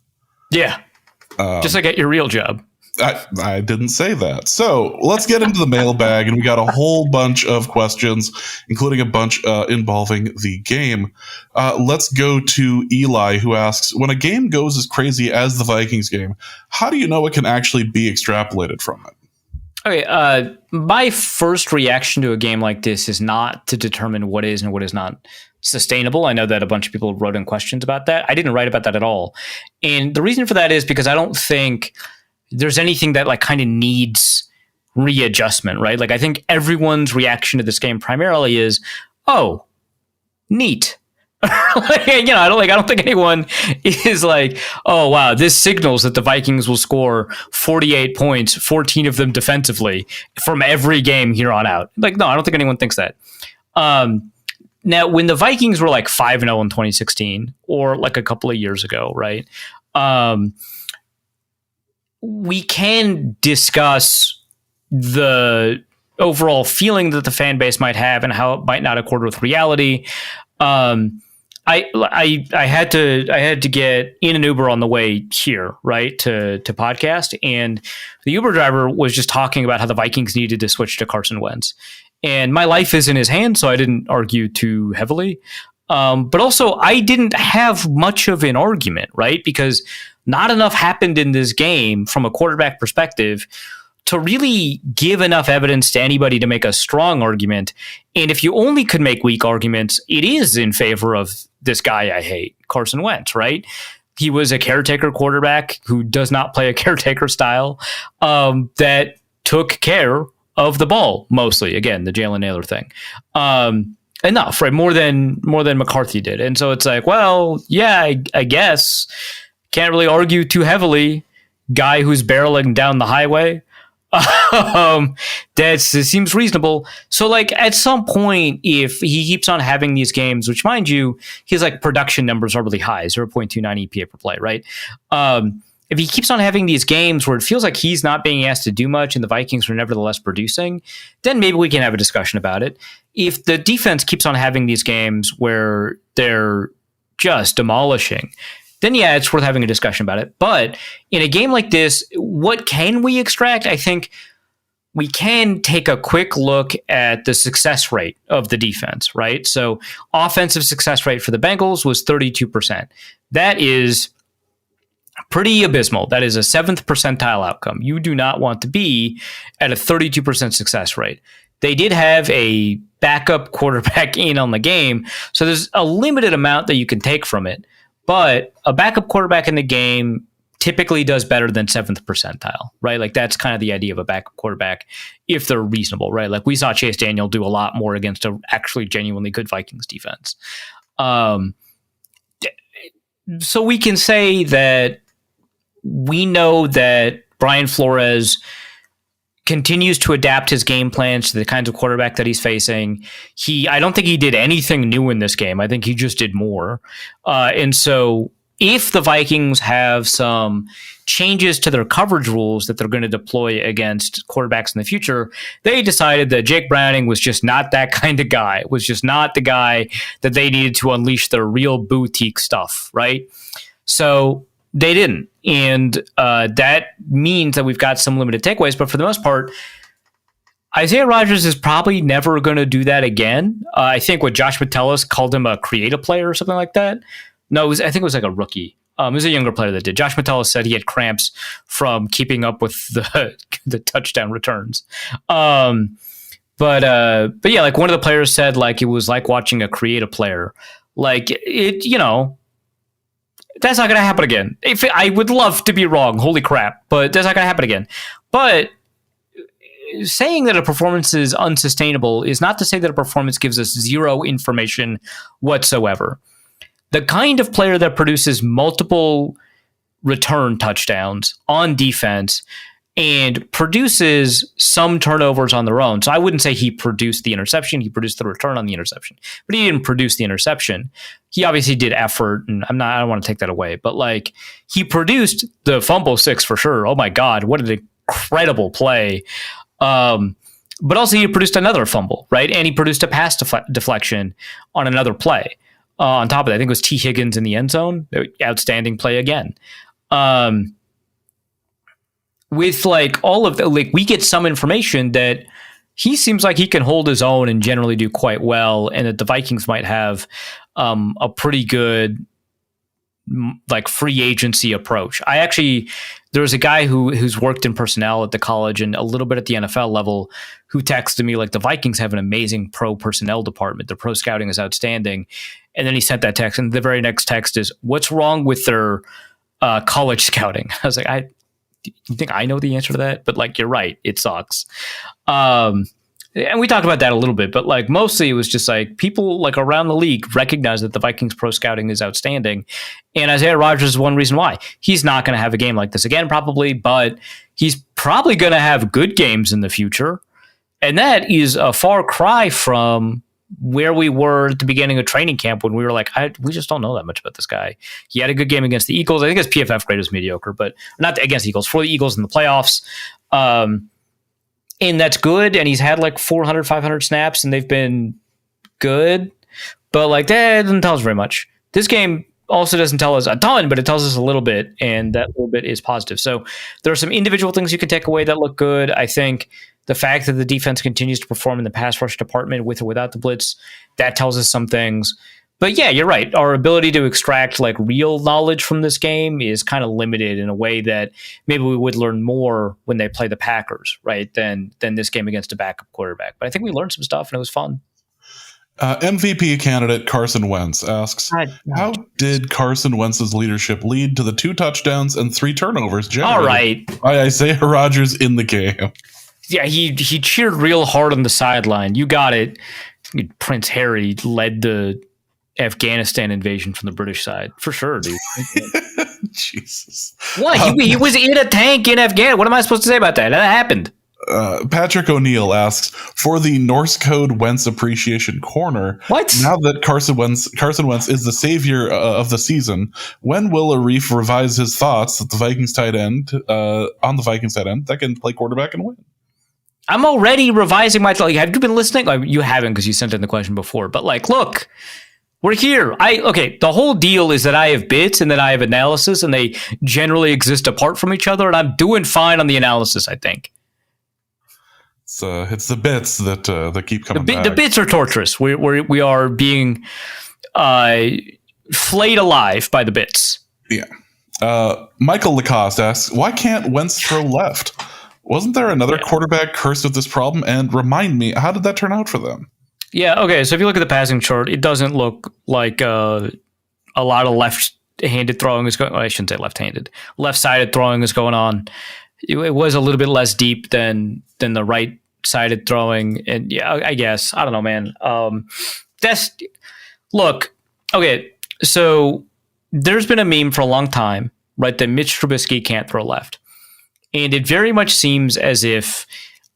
Yeah. Just like at your real job. I didn't say that. So let's get into the mailbag, and we got a whole bunch of questions, including a bunch involving the game. Let's go to Eli, who asks, when a game goes as crazy as the Vikings game, how do you know it can actually be extrapolated from it? Okay, my first reaction to a game like this is not to determine what is and what is not sustainable. I know that a bunch of people wrote in questions about that. I didn't write about that at all. And the reason for that is because I don't think there's anything that like kind of needs readjustment, right? Like I think everyone's reaction to this game primarily is, oh, neat. I don't think anyone is like, oh wow, this signals that the Vikings will score 48 points, 14 of them defensively from every game here on out. Like, no, I don't think anyone thinks that. Now, when the Vikings were like 5-0 in 2016, or like a couple of years ago, right? We can discuss the overall feeling that the fan base might have and how it might not accord with reality. I had to get in an Uber on the way here, right, to podcast, and the Uber driver was just talking about how the Vikings needed to switch to Carson Wentz, and my life is in his hands, so I didn't argue too heavily. But also, I didn't have much of an argument, right, because not enough happened in this game from a quarterback perspective to really give enough evidence to anybody to make a strong argument. And if you only could make weak arguments, it is in favor of this guy I hate, Carson Wentz, right? He was a caretaker quarterback who does not play a caretaker style, that took care of the ball mostly. Again, the Jalen Naylor thing. Enough, right? More than McCarthy did. And so it's like, well, yeah, I guess can't really argue too heavily. Guy who's barreling down the highway. That seems reasonable. So like at some point, if he keeps on having these games, which mind you, his like production numbers are really high, 0.29 EPA per play, right? If he keeps on having these games where it feels like he's not being asked to do much and the Vikings are nevertheless producing, then maybe we can have a discussion about it. If the defense keeps on having these games where they're just demolishing, then yeah, it's worth having a discussion about it. But in a game like this, what can we extract? I think we can take a quick look at the success rate of the defense, right? So offensive success rate for the Bengals was 32%. That is pretty abysmal. That is a 7th percentile outcome. You do not want to be at a 32% success rate. They did have a backup quarterback in on the game, so there's a limited amount that you can take from it. But a backup quarterback in the game typically does better than 7th percentile, right? Like that's kind of the idea of a backup quarterback if they're reasonable, right? Like we saw Chase Daniel do a lot more against a actually genuinely good Vikings defense. So we can say that we know that Brian Flores continues to adapt his game plans to the kinds of quarterback that he's facing. I don't think he did anything new in this game. I think he just did more. And so if the Vikings have some changes to their coverage rules that they're going to deploy against quarterbacks in the future, they decided that Jake Browning was just not that kind of guy. It was just not the guy that they needed to unleash their real boutique stuff, right? So they didn't. And that means that we've got some limited takeaways. But for the most part, Isaiah Rodgers is probably never going to do that again. I think what Josh Metellus called him a creative player or something like that. No, I think it was like a rookie. It was a younger player that did. Josh Metellus said he had cramps from keeping up with the touchdown returns. But yeah, like one of the players said like it was like watching a creative player. Like it, that's not going to happen again. I would love to be wrong. Holy crap. But that's not going to happen again. But saying that a performance is unsustainable is not to say that a performance gives us zero information whatsoever. The kind of player that produces multiple return touchdowns on defense and produces some turnovers on their own. So I wouldn't say he produced the interception. He produced the return on the interception, but he didn't produce the interception. He obviously did effort, and I don't want to take that away, but like he produced the fumble 6 for sure. Oh my God, what an incredible play. But also he produced another fumble, right? And he produced a pass deflection on another play. On top of that, I think it was T. Higgins in the end zone. Outstanding play again. With like all of the, like we get some information that he seems like he can hold his own and generally do quite well, and that the Vikings might have a pretty good like free agency approach. There was a guy who's worked in personnel at the college and a little bit at the NFL level who texted me like the Vikings have an amazing pro personnel department. Their pro scouting is outstanding. And then he sent that text, and the very next text is, what's wrong with their college scouting? I was like, you think I know the answer to that? But like, you're right. It sucks. and we talked about that a little bit, but like mostly it was just like people like around the league recognize that the Vikings pro scouting is outstanding. And Isaiah Rodgers is one reason why. He's not going to have a game like this again, probably, but he's probably going to have good games in the future. And that is a far cry from where we were at the beginning of training camp when we were like, we just don't know that much about this guy. He had a good game against the Eagles. I think his PFF grade was mediocre, but not against the Eagles, for the Eagles in the playoffs. And that's good. And he's had like 400, 500 snaps and they've been good, but like that doesn't tell us very much. This game also doesn't tell us a ton, but it tells us a little bit. And that little bit is positive. So there are some individual things you can take away that look good. I think the fact that the defense continues to perform in the pass rush department with or without the blitz, that tells us some things. But yeah, you're right. Our ability to extract like real knowledge from this game is kind of limited in a way that maybe we would learn more when they play the Packers, right? Than this game against a backup quarterback. But I think we learned some stuff and it was fun. MVP candidate Carson Wentz asks, how did Carson Wentz's leadership lead to the 2 touchdowns and 3 turnovers generated all right. by Isaiah Rodgers in the game? Yeah, he cheered real hard on the sideline. You got it. Prince Harry led the Afghanistan invasion from the British side. For sure, dude. Jesus. What? He was in a tank in Afghanistan. What am I supposed to say about that? That happened. Patrick O'Neill asks, for the Norse Code Wentz Appreciation Corner, what? Now that Carson Wentz is the savior of the season, when will Arif revise his thoughts that the Vikings tight end, that can play quarterback and win? I'm already revising my thought. Have you been listening? Like, you haven't because you sent in the question before. But like, look, we're here. The whole deal is that I have bits and that I have analysis, and they generally exist apart from each other. And I'm doing fine on the analysis, I think. It's the bits that keep coming back. The bits are torturous. We are being flayed alive by the bits. Yeah. Michael Lacoste asks, why can't Wentz throw left? Wasn't there another quarterback cursed with this problem? And remind me, how did that turn out for them? Yeah, okay. So if you look at the passing chart, it doesn't look like a lot of left-handed throwing is going on. I shouldn't say left-handed. Left-sided throwing is going on. It was a little bit less deep than the right-sided throwing. And yeah, I guess. I don't know, man. Look, okay, so there's been a meme for a long time, right, that Mitch Trubisky can't throw left. And it very much seems as if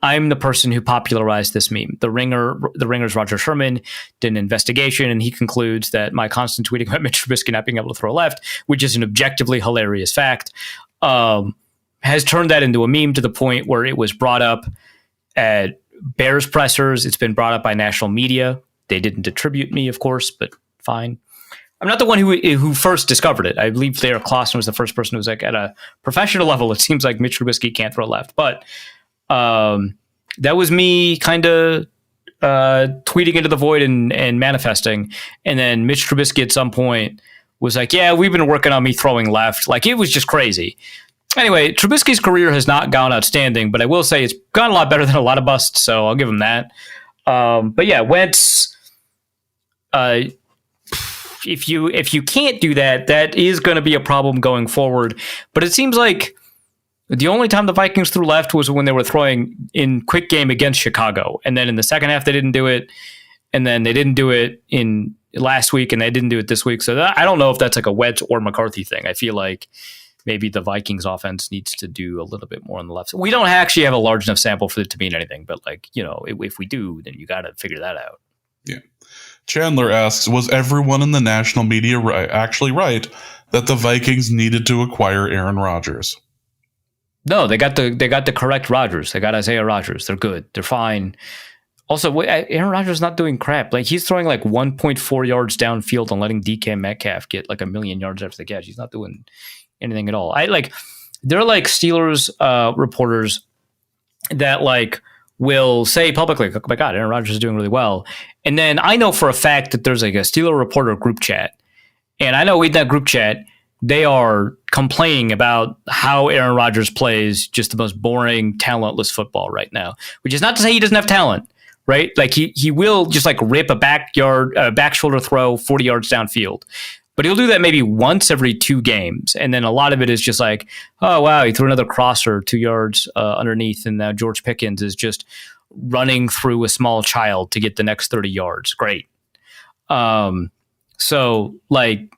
I'm the person who popularized this meme. The Ringer's Roger Sherman did an investigation, and he concludes that my constant tweeting about Mitch Trubisky not being able to throw left, which is an objectively hilarious fact, has turned that into a meme to the point where it was brought up at Bears pressers. It's been brought up by national media. They didn't attribute me, of course, but fine. I'm not the one who first discovered it. I believe Thayer Clausen was the first person who was like, at a professional level, it seems like Mitch Trubisky can't throw left. But that was me kind of tweeting into the void and manifesting. And then Mitch Trubisky at some point was like, yeah, we've been working on me throwing left. Like, it was just crazy. Anyway, Trubisky's career has not gone outstanding, but I will say it's gone a lot better than a lot of busts, so I'll give him that. But yeah, Wentz, if you can't do that, that is going to be a problem going forward. But it seems like the only time the Vikings threw left was when they were throwing in quick game against Chicago. And then in the second half, they didn't do it. And then they didn't do it in last week, and they didn't do it this week. So I don't know if that's like a Wentz or McCarthy thing. I feel like maybe the Vikings offense needs to do a little bit more on the left. We don't actually have a large enough sample for it to mean anything. But like, if we do, then you got to figure that out. Yeah. Chandler asks, was everyone in the national media actually right that the Vikings needed to acquire Aaron Rodgers? No, they got the correct Rodgers. They got Isaiah Rodgers. They're good. They're fine. Also, Aaron Rodgers is not doing crap. Like, he's throwing like 1.4 yards downfield and letting DK Metcalf get like 1 million yards after the catch. He's not doing anything at all. They're like Steelers reporters that like will say publicly, oh my God, Aaron Rodgers is doing really well. And then I know for a fact that there's like a Steeler reporter group chat. And I know in that group chat, they are complaining about how Aaron Rodgers plays just the most boring, talentless football right now, which is not to say he doesn't have talent, right? Like he will just like rip a back shoulder throw 40 yards downfield. But he'll do that maybe once every 2 games. And then a lot of it is just like, oh, wow, he threw another crosser 2 yards underneath. And now George Pickens is just running through a small child to get the next 30 yards. Great. So like,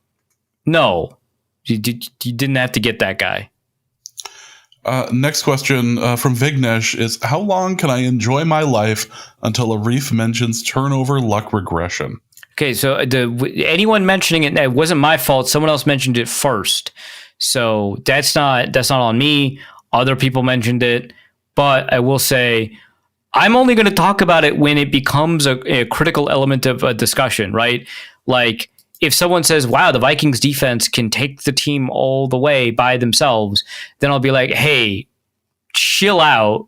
no, you didn't have to get that guy. Next question from Vignesh is, how long can I enjoy my life until Arif mentions turnover luck regression? Okay, so anyone mentioning it wasn't my fault. Someone else mentioned it first. So that's not on me. Other people mentioned it. But I will say, I'm only going to talk about it when it becomes a critical element of a discussion, right? Like, if someone says, wow, the Vikings defense can take the team all the way by themselves, then I'll be like, hey, chill out.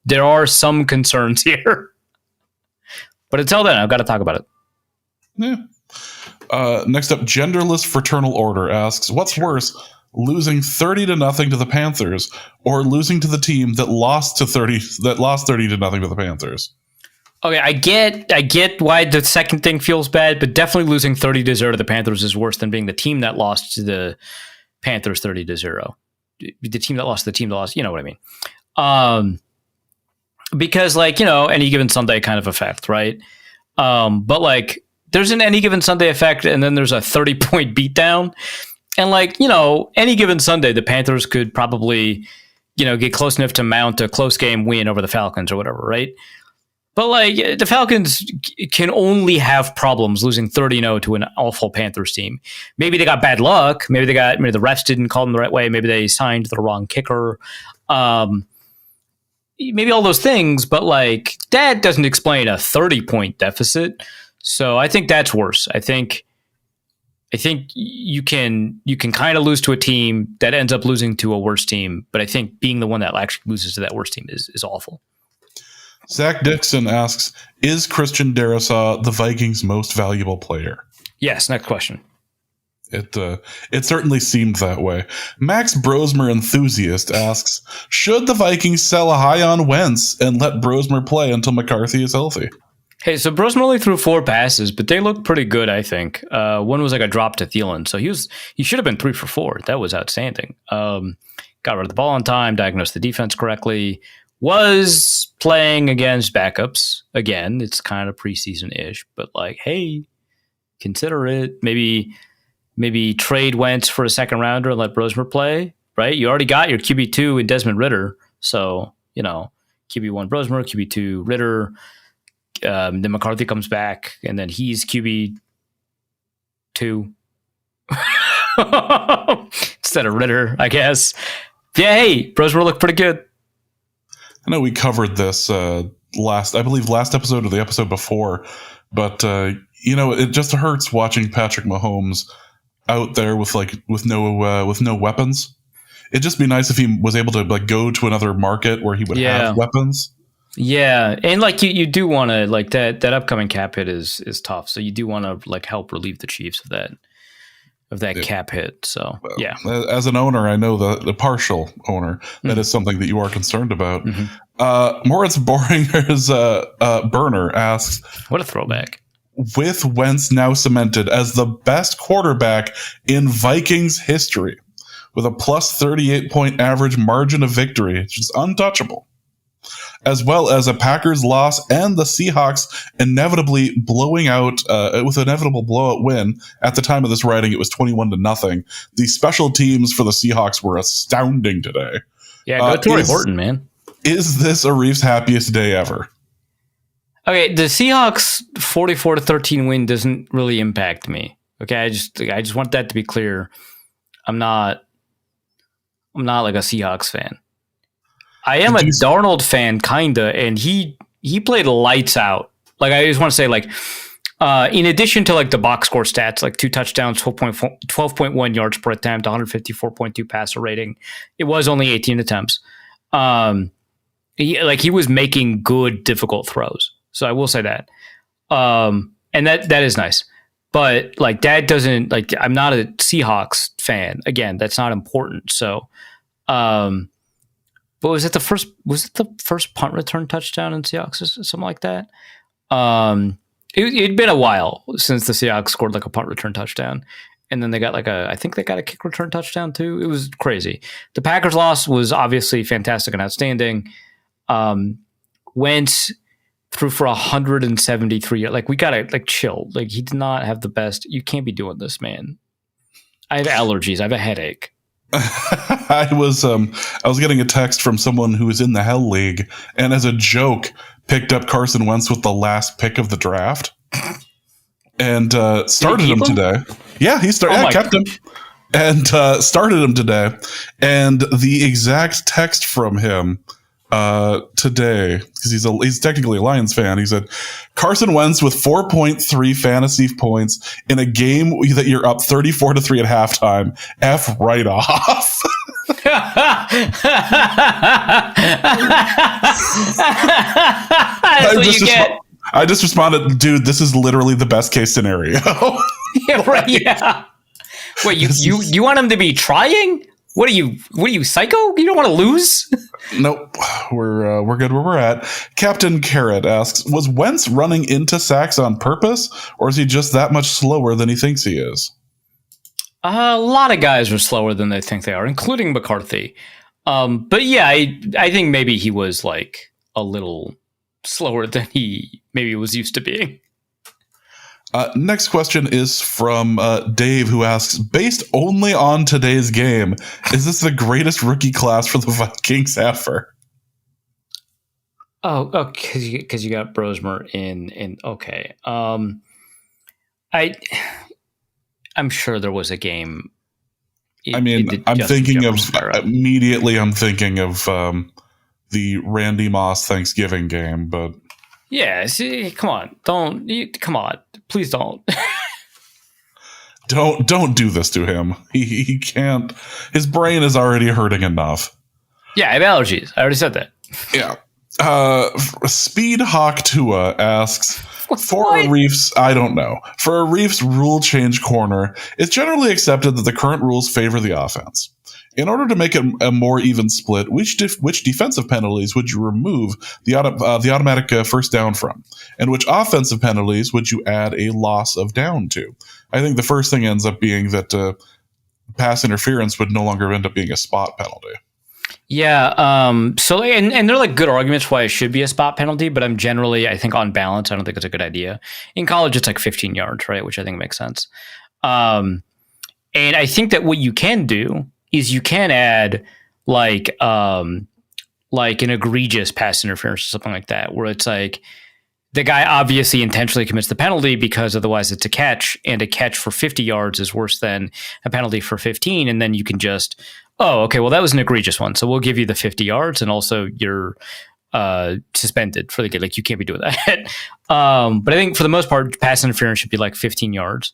There are some concerns here. But until then, I've got to talk about it. Yeah. Next up, Genderless Fraternal Order asks, what's worse, losing 30-0 to the Panthers or losing to the team that lost 30-0 to the Panthers? Okay, I get why the second thing feels bad, but definitely losing 30-0 to the Panthers is worse than being the team that lost to the Panthers 30-0. The team that lost, you know what I mean? Because like, any given Sunday kind of effect, right? But like, there's an any given Sunday effect, and then there's a 30-point beatdown. And like, any given Sunday, the Panthers could probably, get close enough to mount a close game win over the Falcons or whatever, right? But like, the Falcons can only have problems losing 30-0 to an awful Panthers team. Maybe they got bad luck. Maybe the refs didn't call them the right way. Maybe they signed the wrong kicker. Maybe all those things, but like, that doesn't explain a 30-point deficit. So I think that's worse. I think you can kind of lose to a team that ends up losing to a worse team, but I think being the one that actually loses to that worse team is awful. Zach Dixon asks, is Christian Darrisaw the Vikings' most valuable player? Yes, next question. It certainly seemed that way. Max Brosmer Enthusiast asks, should the Vikings sell high on Wentz and let Brosmer play until McCarthy is healthy? Hey, so Brosmer only threw 4 passes, but they looked pretty good, I think. One was like a drop to Thielen, so he should have been 3 for 4. That was outstanding. Got rid of the ball on time, diagnosed the defense correctly, was playing against backups. Again, it's kind of preseason-ish, but like, hey, consider it. Maybe trade Wentz for a second rounder and let Brosmer play, right? You already got your QB2 in Desmond Ridder, so, QB1 Brosmer, QB2 Ridder. Then McCarthy comes back, and then he's QB2 instead of Ridder, I guess. Yeah, hey, Brosmer looked pretty good. I know we covered this last episode or the episode before, but it just hurts watching Patrick Mahomes out there with no weapons. It'd just be nice if he was able to like go to another market where he would have weapons. Yeah, and like you do want to like that upcoming cap hit is tough, so you do want to like help relieve the Chiefs of that cap hit. So yeah, as an owner, I know the partial owner that is something that you are concerned about. Moritz Boringer's burner asks, what a throwback. With Wentz now cemented as the best quarterback in Vikings history, with a plus 38-point average margin of victory, it's just untouchable, as well as a Packers loss and the Seahawks inevitably blowing out with an inevitable blowout win. At the time of this writing, it was 21-0. The special teams for the Seahawks were astounding today. Yeah, go Torrey Horton, man. Is this Arif's happiest day ever? Okay, the Seahawks 44-13 win doesn't really impact me. Okay, I just want that to be clear. I'm not like a Seahawks fan. I am a Darnold fan, kinda, and he played lights out. Like, I just want to say, like, in addition to like the box score stats, like 2 touchdowns, 12.1 yards per attempt, 154.2 passer rating. It was only 18 attempts. He was making good, difficult throws. So I will say that. And that is nice. But like that doesn't like I'm not a Seahawks fan. Again, that's not important. So but was it the first punt return touchdown in Seahawks or something like that? It'd been a while since the Seahawks scored like a punt return touchdown. And then they got I think they got a kick return touchdown too. It was crazy. The Packers loss was obviously fantastic and outstanding. Wentz threw for 173. Like, we gotta like chill. Like, he did not have the best. You can't be doing this, man. I have allergies. I have a headache. I was getting a text from someone who was in the Hell League and as a joke picked up Carson Wentz with the last pick of the draft and started him today. Yeah, he started. I kept him and started him today. And the exact text from him today, because he's technically a Lions fan, he said, Carson Wentz with 4.3 fantasy points in a game that you're up 34-3 at halftime. F right off. I just responded, dude, this is literally the best case scenario. Yeah, right. Yeah. Wait, you want him to be trying? What are you, psycho? You don't want to lose? Nope. We're good where we're at. Captain Carrot asks, was Wentz running into sacks on purpose, or is he just that much slower than he thinks he is? A lot of guys are slower than they think they are, including McCarthy. But yeah, I think maybe he was like a little slower than he maybe was used to being. Next question is from Dave, who asks, based only on today's game, is this the greatest rookie class for the Vikings ever? Oh, because you got Brosmer in. Okay. I'm sure there was a game. I'm thinking of the Randy Moss Thanksgiving game, but yeah, see, come on, please don't. Don't do this to him. He can't. His brain is already hurting enough. Yeah, I have allergies. I already said that. Yeah. Speed Hawk Tua asks, for a Reefs rule change corner, it's generally accepted that the current rules favor the offense. In order to make it a more even split, which defensive penalties would you remove the automatic first down from? And which offensive penalties would you add a loss of down to? I think the first thing ends up being that pass interference would no longer end up being a spot penalty. Yeah. So, and they're like good arguments why it should be a spot penalty, but I think on balance, I don't think it's a good idea. In college, it's like 15 yards, right? Which I think makes sense. And I think that what you can do is you can add like an egregious pass interference or something like that, where it's like the guy obviously intentionally commits the penalty because otherwise it's a catch, and a catch for 50 yards is worse than a penalty for 15. And then you can just, oh, okay, well, that was an egregious one, so we'll give you the 50 yards, and also you're suspended for the game. Like, you can't be doing that. But I think for the most part, pass interference should be like 15 yards.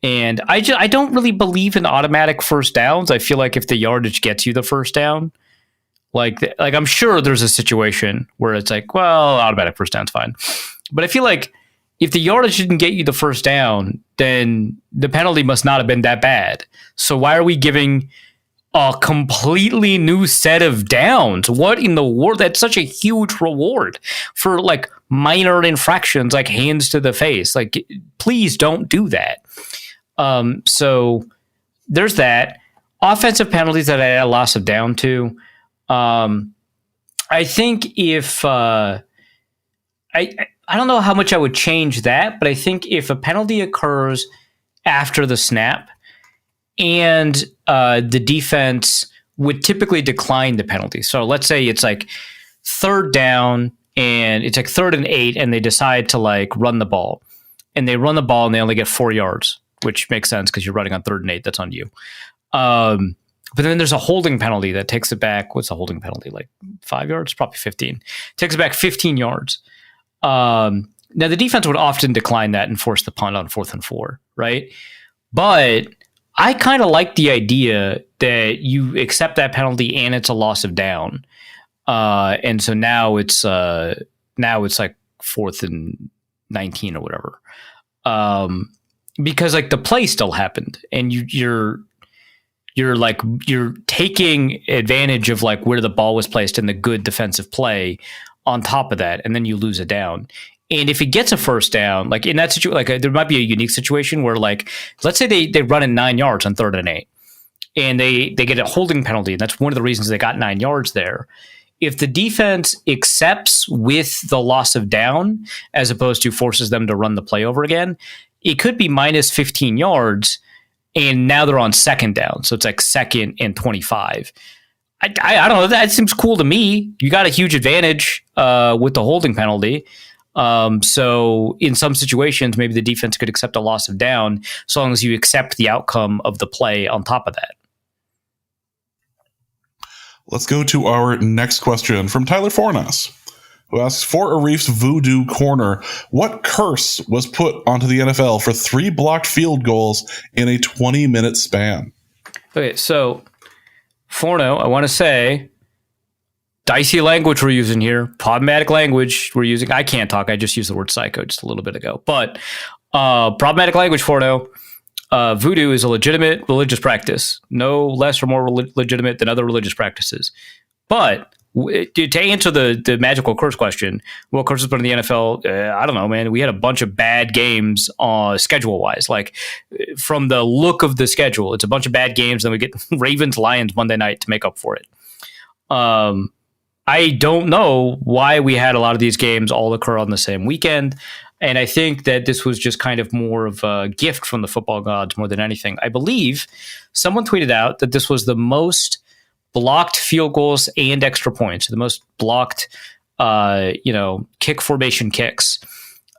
And I don't really believe in automatic first downs. I feel like if the yardage gets you the first down, like I'm sure there's a situation where it's like, well, automatic first down's fine. But I feel like if the yardage didn't get you the first down, then the penalty must not have been that bad. So why are we giving a completely new set of downs? What in the world? That's such a huge reward for like minor infractions, like hands to the face. Like, please don't do that. So there's that. Offensive penalties that I add a loss of down to. I think if I don't know how much I would change that, but I think if a penalty occurs after the snap and the defense would typically decline the penalty. So let's say it's like third down and it's like 3rd and 8 and they decide to like run the ball, and they run the ball and they only get 4 yards, which makes sense because you're running on 3rd and 8. That's on you. But then there's a holding penalty that takes it back. What's a holding penalty? Like 5 yards? Probably 15. Takes it back 15 yards. Now, the defense would often decline that and force the punt on 4th and 4, right? But I kind of like the idea that you accept that penalty and it's a loss of down. And so now it's like 4th and 19 or whatever. Because like the play still happened, and you're taking advantage of like where the ball was placed in the good defensive play on top of that, and then you lose a down. And if it gets a first down, like in that situation, like there might be a unique situation where like, let's say they run in 9 yards on 3rd and 8, and they get a holding penalty. And that's one of the reasons they got 9 yards there. if the defense accepts with the loss of down as opposed to forces them to run the play over again, it could be minus 15 yards, and now they're on second down. So it's like 2nd and 25. I don't know. That seems cool to me. You got a huge advantage with the holding penalty. So in some situations, maybe the defense could accept a loss of down so long as you accept the outcome of the play on top of that. Let's go to our next question from Tyler Fornas, who asks, for Arif's voodoo corner, what curse was put onto the NFL for 3 blocked field goals in a 20-minute span? Okay, so Forno, I want to say, dicey language we're using here, problematic language we're using. I can't talk. I just used the word psycho just a little bit ago. But problematic language, Forno. Voodoo is a legitimate religious practice, no less or more legitimate than other religious practices. But to answer the magical curse question, what curse was put in the NFL? I don't know, man. We had a bunch of bad games schedule-wise. Like, from the look of the schedule, it's a bunch of bad games, then we get Ravens-Lions Monday night to make up for it. I don't know why we had a lot of these games all occur on the same weekend. And I think that this was just kind of more of a gift from the football gods more than anything. I believe someone tweeted out that this was the most blocked field goals and extra points, the most blocked, kick formation kicks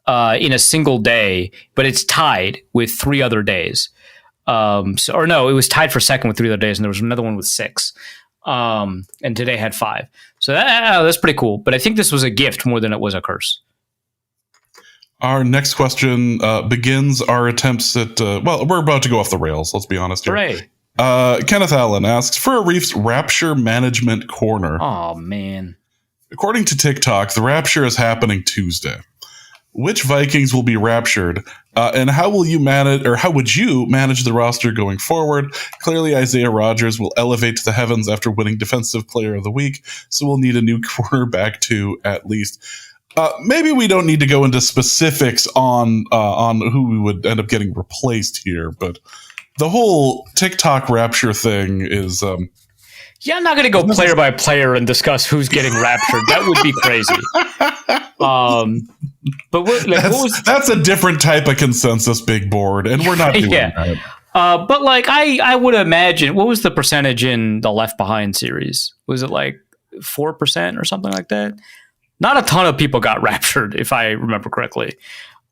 in a single day, but it's tied with 3 other days. It was tied for second with 3 other days, and there was another one with 6. And today had 5. So that's pretty cool. But I think this was a gift more than it was a curse. Our next question begins our attempts at, we're about to go off the rails, let's be honest here. Hooray. Kenneth Allen asks, for Arif's Rapture Management Corner. Oh, man. According to TikTok, the Rapture is happening Tuesday. Which Vikings will be raptured, and how would you manage the roster going forward? Clearly, Isaiah Rodgers will elevate to the heavens after winning Defensive Player of the Week, so we'll need a new cornerback too, at least. Maybe we don't need to go into specifics on who we would end up getting replaced here, but the whole TikTok rapture thing is. I'm not going to go player by player and discuss who's getting raptured. That would be crazy. But that's a different type of consensus, big board, and we're not doing that. But I would imagine, what was the percentage in the Left Behind series? Was it like 4% or something like that? Not a ton of people got raptured, if I remember correctly.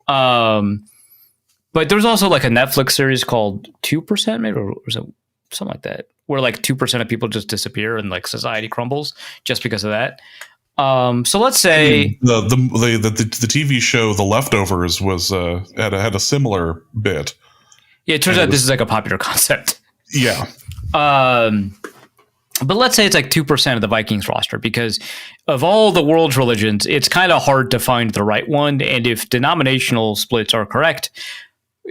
But there's also like a Netflix series called 2%, maybe, or was it something like that, where like 2% of people just disappear and like society crumbles just because of that. So let's say the TV show The Leftovers was had a similar bit. Yeah, it turns out this is like a popular concept. Yeah. But let's say it's like 2% of the Vikings roster, because of all the world's religions, it's kind of hard to find the right one. And if denominational splits are correct,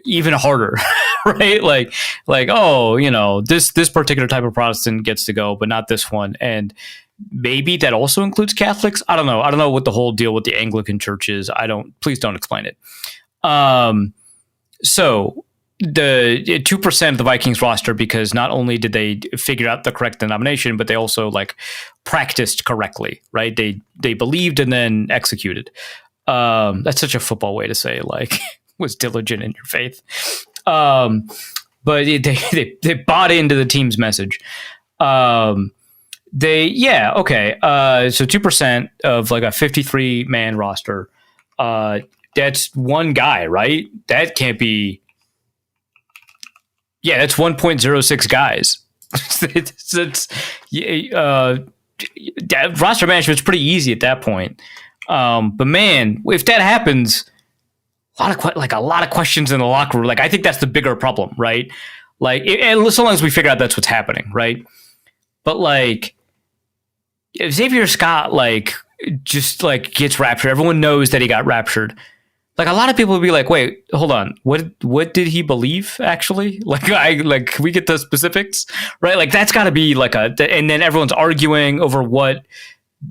even harder, right? Like, this particular type of Protestant gets to go, but not this one. And maybe that also includes Catholics. I don't know. I don't know what the whole deal with the Anglican Church is. Please don't explain it. So the 2% of the Vikings roster, because not only did they figure out the correct denomination, but they also like practiced correctly, right? They believed and then executed. That's such a football way to say, like, was diligent in your faith. But they bought into the team's message. So 2% of like a 53-man roster. That's one guy, right? That can't be. Yeah, that's 1.06 guys. Roster management's pretty easy at that point. But man, if that happens, a lot of questions in the locker room. Like, I think that's the bigger problem, right? Like, and so long as we figure out that's what's happening, right? But like, if Xavier Scott just gets raptured, everyone knows that he got raptured. Like, a lot of people would be like, wait, hold on. What did he believe, actually? Can we get the specifics? Right? Like, that's got to be and then everyone's arguing over what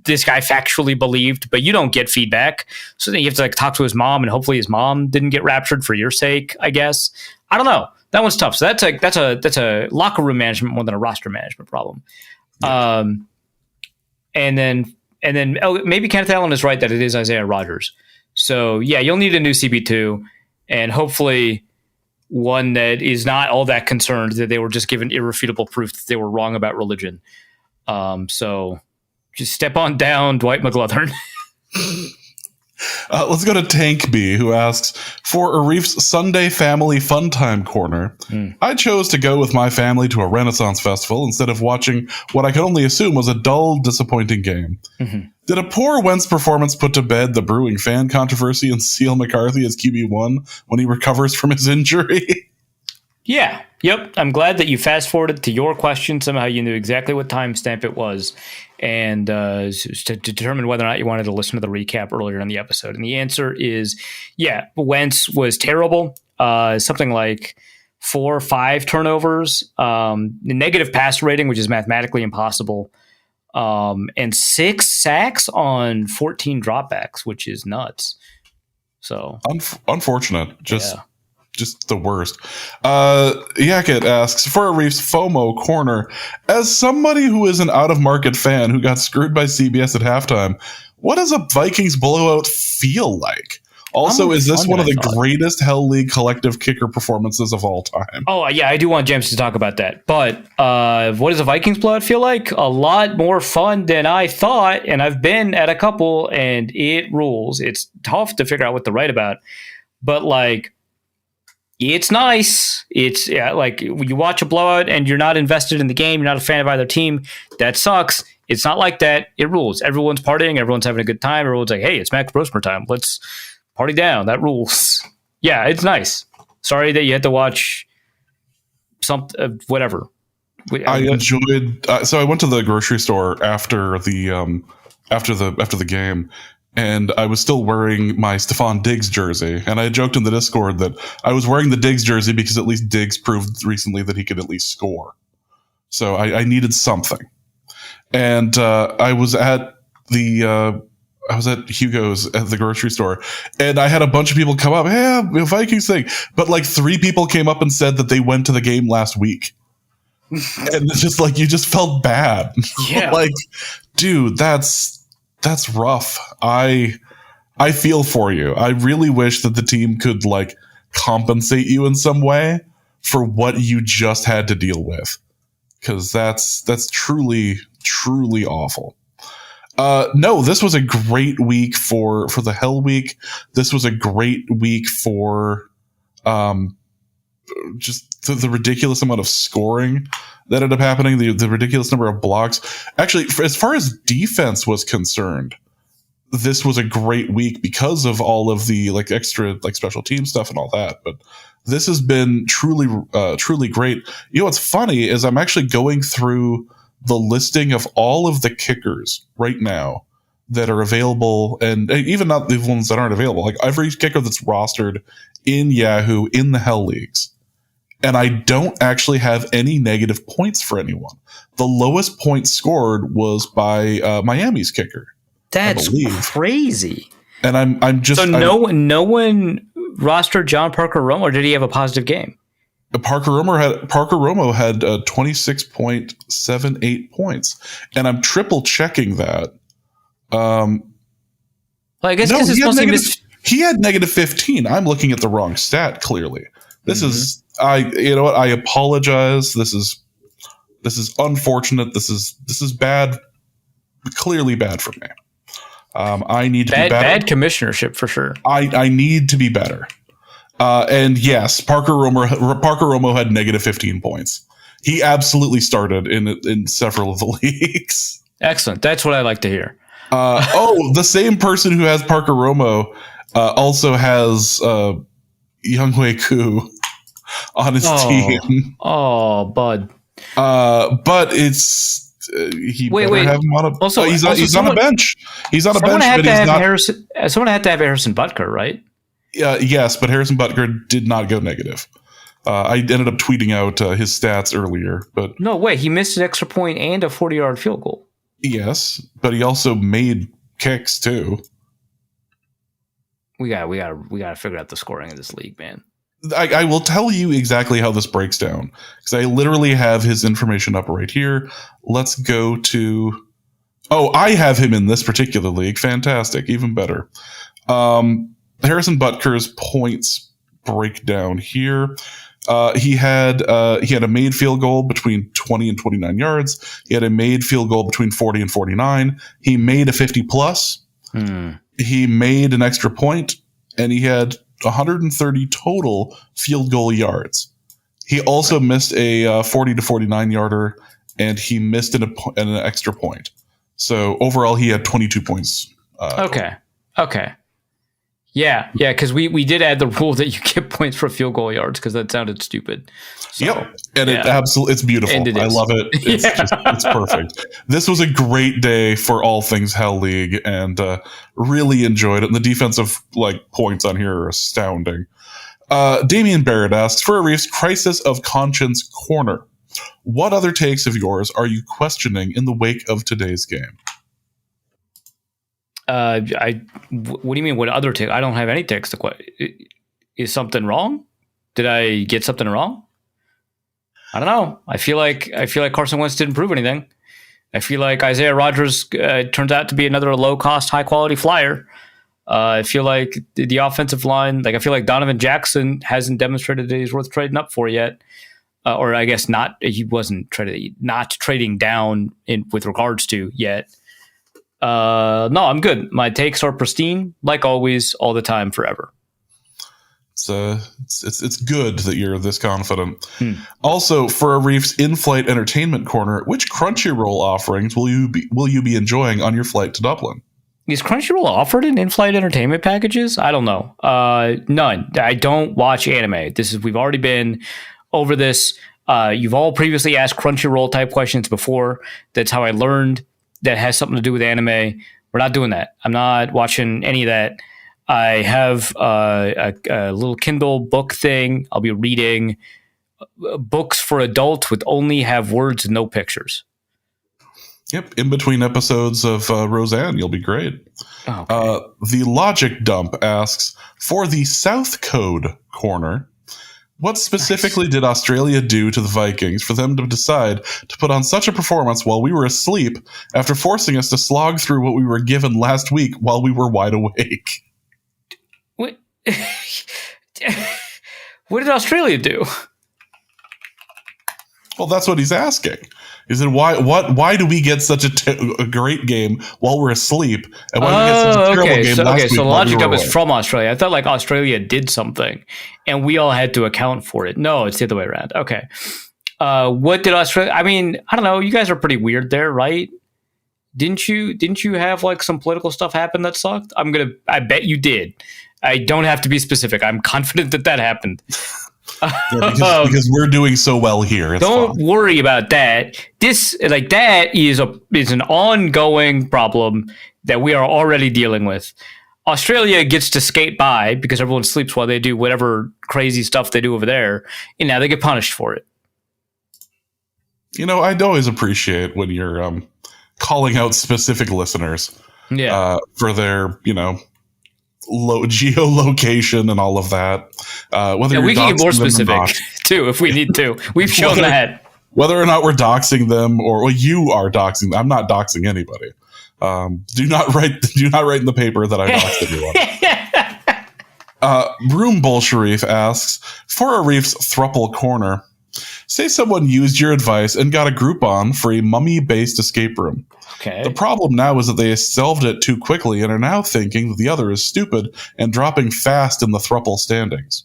this guy factually believed, but you don't get feedback. So then you have to talk to his mom, and hopefully his mom didn't get raptured for your sake, I guess. I don't know. That one's tough. So that's a locker room management more than a roster management problem. and then maybe Kenneth Allen is right that it is Isaiah Rodgers. So yeah, you'll need a new CB2, and hopefully one that is not all that concerned that they were just given irrefutable proof that they were wrong about religion. So just step on down, Dwight McGlothern. Let's go to Tank B, who asks, for Arif's Sunday Family Fun Time Corner, I chose to go with my family to a Renaissance festival instead of watching what I could only assume was a dull, disappointing game. Mm-hmm. Did a poor Wentz performance put to bed the brewing fan controversy and seal McCarthy as QB1 when he recovers from his injury? Yeah. Yep. I'm glad that you fast forwarded to your question. Somehow you knew exactly what timestamp it was, and to determine whether or not you wanted to listen to the recap earlier in the episode. And the answer is, yeah, Wentz was terrible. Something like 4 or 5 turnovers, negative passer rating, which is mathematically impossible, and 6 sacks on 14 dropbacks, which is nuts. So unfortunate. Just the worst. Yakit asks, for Arif's FOMO corner, as somebody who is an out-of-market fan who got screwed by CBS at halftime, what does a Vikings blowout feel like? Also, is this one of the greatest Hell League collective kicker performances of all time? Oh, yeah, I do want James to talk about that. But what does a Vikings blowout feel like? A lot more fun than I thought, and I've been at a couple, and it rules. It's tough to figure out what to write about. But, like, it's nice. It's like you watch a blowout and you're not invested in the game. You're not a fan of either team. That sucks. It's not like that. It rules. Everyone's partying. Everyone's having a good time. Everyone's like, hey, it's Max Brosmer time. Let's party down. That rules. Yeah, it's nice. Sorry that you had to watch whatever. I enjoyed. So I went to the grocery store after the game. And I was still wearing my Stephon Diggs jersey. And I joked in the Discord that I was wearing the Diggs jersey because at least Diggs proved recently that he could at least score. So I needed something. And I was at Hugo's at the grocery store. And I had a bunch of people come up, hey, Vikings thing. But like 3 people came up and said that they went to the game last week. And it's just like, you just felt bad. Yeah. Like, dude, that's rough. I feel for you. I really wish that the team could like compensate you in some way for what you just had to deal with. Cause that's truly, truly awful. No, this was a great week for the Hell Week. This was a great week for, just the ridiculous amount of scoring that ended up happening, the ridiculous number of blocks. Actually, as far as defense was concerned, this was a great week because of all of the like extra like special team stuff and all that. But this has been truly, truly great. You know what's funny is I'm actually going through the listing of all of the kickers right now that are available, and even not the ones that aren't available. Like every kicker that's rostered in Yahoo in the Hell Leagues. And I don't actually have any negative points for anyone. The lowest point scored was by Miami's kicker. That's crazy. And I'm just no one rostered John Parker Romo, or did he have a positive game? Parker Romo had 26.78 points, and I'm triple checking that. Well, I guess because it's mostly he had negative 15. I'm looking at the wrong stat. Clearly, this is. You know what? I apologize. This is unfortunate. This is bad. Clearly bad for me. I need to be better. Bad commissionership for sure. I need to be better. And yes, Parker Romo had negative 15 points. He absolutely started in several of the leagues. Excellent. That's what I like to hear. The same person who has Parker Romo also has Younghoe Koo on his team. Oh, bud. But it's he wait. Have him on a, also, he's on a bench. He's on a bench, but he's not. Someone had to have Harrison Butker, right? Yes, but Harrison Butker did not go negative. I ended up tweeting out his stats earlier, but no way. He missed an extra point and a 40-yard field goal. Yes, but he also made kicks too. We gotta figure out the scoring of this league, man. I will tell you exactly how this breaks down because I literally have his information up right here. Let's go to Oh, I have him in this particular league. Fantastic. Even better. Harrison Butker's points breakdown here. He had a made field goal between 20 and 29 yards. He had a made field goal between 40 and 49. He made a 50 plus. He made an extra point, and he had 130 total field goal yards. He also missed a 40 to 49 yarder, and he missed an extra point. So overall, he had 22 points. Okay. Yeah, because we did add the rule that you get points for field goal yards because that sounded stupid. So, yep, and it's beautiful. I love it. It's perfect. This was a great day for all things Hell League, and really enjoyed it. And the defensive points on here are astounding. Damian Barrett asks, for Arif's Crisis of Conscience Corner, what other takes of yours are you questioning in the wake of today's game? What do you mean? What other take? I don't have any takes to question. Is something wrong? Did I get something wrong? I don't know. I feel like Carson Wentz didn't prove anything. I feel like Isaiah Rodgers turns out to be another low cost, high quality flyer. I feel like the offensive line, I feel like Donovan Jackson hasn't demonstrated that he's worth trading up for yet. Or I guess not. He wasn't not trading down with regards to yet. No, I'm good. My takes are pristine, like always, all the time, forever. It's good that you're this confident. Also, for Arif's in-flight entertainment corner, which Crunchyroll offerings will you be enjoying on your flight to Dublin? Is Crunchyroll offered in in-flight entertainment packages? I don't know. None. I don't watch anime. We've already been over this. You've all previously asked Crunchyroll type questions before. That's how I learned that has something to do with anime. We're not doing that. I'm not watching any of that. I have a little Kindle book thing. I'll be reading books for adults with only have words and no pictures. Yep. In between episodes of Roseanne, you'll be great. Okay. The Logic Dump asks, for the South Code corner, what specifically did Australia do to the Vikings for them to decide to put on such a performance while we were asleep after forcing us to slog through what we were given last week while we were wide awake? What? What did Australia do? Well, that's what he's asking. He said, why do we get such a great game while we're asleep? And why do we get such a terrible game last week? So while Logic we were Up is away? from Australia. I thought Australia did something and we all had to account for it. No, it's the other way around. Okay. What did Australia? I mean, I don't know. You guys are pretty weird there, right? Didn't you have some political stuff happen that sucked? I bet you did. I don't have to be specific. I'm confident that happened. Yeah, because we're doing so well here. Don't worry about that. This that is an ongoing problem that we are already dealing with. Australia gets to skate by because everyone sleeps while they do whatever crazy stuff they do over there, and now they get punished for it. I'd always appreciate when you're calling out specific listeners, for their low geolocation and all of that. Whether we can get more specific too if we need to. We've shown that. Whether or not we're doxing them, or you are doxing them. I'm not doxing anybody. Do not write in the paper that I doxed anyone. Room Bull Sharif asks, for Arif's thruple corner, say someone used your advice and got a Groupon for a mummy-based escape room. Okay. The problem now is that they solved it too quickly and are now thinking that the other is stupid and dropping fast in the thruple standings.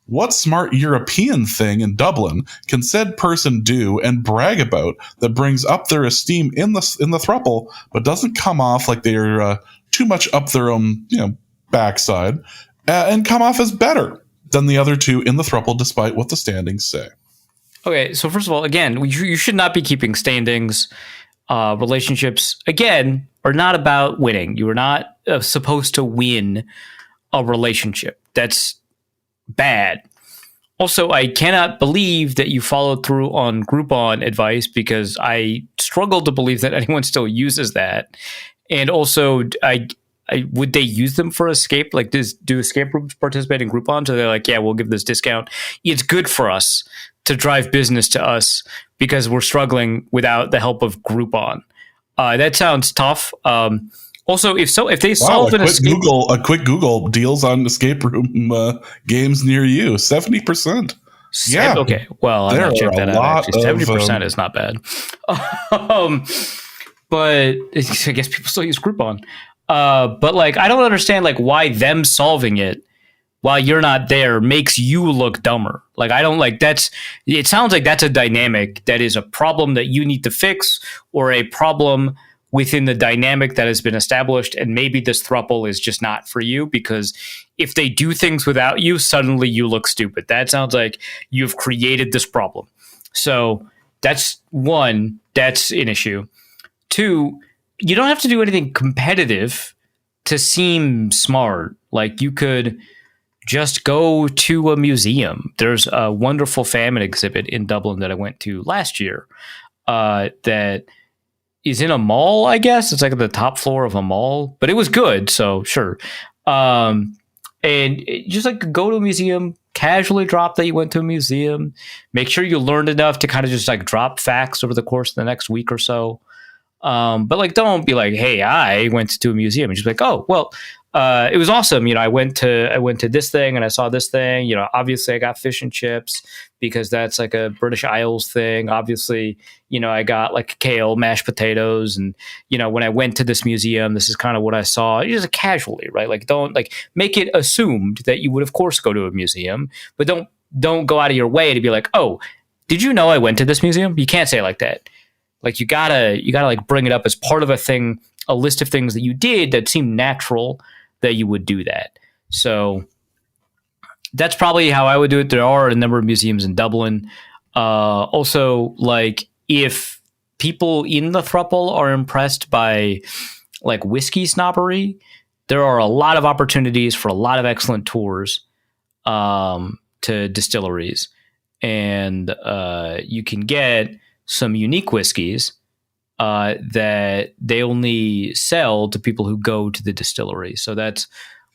What smart European thing in Dublin can said person do and brag about that brings up their esteem in the thruple, but doesn't come off like they are too much up their own backside, and come off as better than the other two in the thruple, despite what the standings say? Okay, so first of all, again, you should not be keeping standings. Relationships, again, are not about winning. You are not supposed to win a relationship. That's bad. Also, I cannot believe that you followed through on Groupon advice because I struggle to believe that anyone still uses that. And also, I would they use them for escape? Do escape rooms participate in Groupon? So they're like, yeah, we'll give this discount. It's good for us to drive business to us because we're struggling without the help of Groupon. That sounds tough. Also, if they Wow, solve an escape, a quick Google deals on escape room games near you, 70%. Yeah. Okay. Well, I'm There gonna check are that a out. lot Actually, of, 70% is not bad. But I guess people still use Groupon. But like, I don't understand like why them solving it while you're not there makes you look dumber. Like, I don't like that's. It sounds like that's a dynamic that is a problem that you need to fix, or a problem within the dynamic that has been established. And maybe this throuple is just not for you, because if they do things without you, suddenly you look stupid. That sounds like you've created this problem. So that's one. That's an issue. Two, you don't have to do anything competitive to seem smart. Like, you could just go to a museum. There's a wonderful famine exhibit in Dublin that I went to last year that is in a mall, I guess. It's like at the top floor of a mall, but it was good, so sure. And just like go to a museum, casually drop that you went to a museum, make sure you learned enough to kind of just like drop facts over the course of the next week or so. But like, don't be like, hey, I went to a museum, and just like, oh, well, it was awesome. You know, I went to this thing and I saw this thing. You know, obviously I got fish and chips because that's like a British Isles thing. Obviously, you know, I got like kale, mashed potatoes, and you know, when I went to this museum, this is kind of what I saw. Just casually, right? Like, don't like make it assumed that you would, of course, go to a museum, but don't go out of your way to be like, oh, did you know I went to this museum? You can't say it like that. Like, you gotta like bring it up as part of a thing, a list of things that you did that seemed natural that you would do that. So that's probably how I would do it. There are a number of museums in Dublin. Also, like, if people in the throuple are impressed by like whiskey snobbery, there are a lot of opportunities for a lot of excellent tours to distilleries, and you can get some unique whiskeys that they only sell to people who go to the distillery. So that's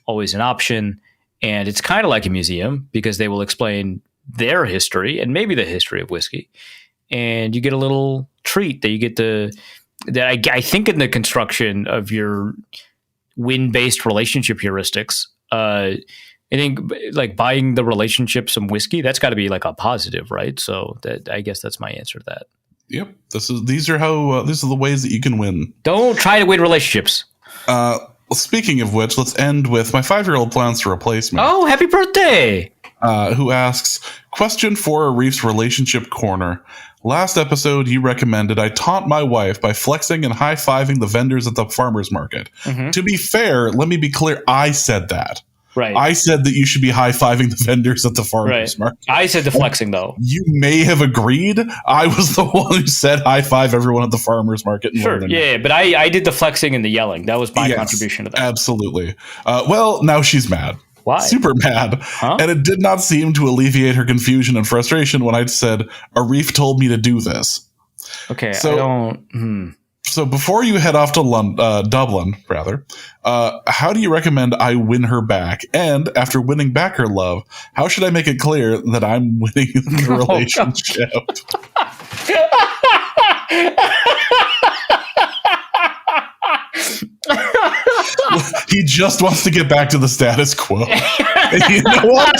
always an option. And it's kind of like a museum because they will explain their history and maybe the history of whiskey. And you get a little treat that you get I think in the construction of your win-based relationship heuristics, I think like buying the relationship some whiskey, that's got to be like a positive, right? So I guess that's my answer to that. Yep. These are the ways that you can win. Don't try to win relationships. Speaking of which, let's end with my 5-year-old plans to replace me. Oh, happy birthday! Who asks, question for Arif's relationship corner. Last episode, you recommended I taunt my wife by flexing and high-fiving the vendors at the farmer's market. Mm-hmm. To be fair, let me be clear, I said that. Right. I said that you should be high-fiving the vendors at the farmer's market. I said the flexing, though. You may have agreed. I was the one who said high-five everyone at the farmer's market. Sure, yeah, but I did the flexing and the yelling. That was my contribution to that. Absolutely. Well, now she's mad. Why? Super mad. Huh? And it did not seem to alleviate her confusion and frustration when I said, Arif told me to do this. Okay, so, I don't... So before you head off to Dublin, how do you recommend I win her back? And after winning back her love, how should I make it clear that I'm winning the relationship? He just wants to get back to the status quo. And you know what?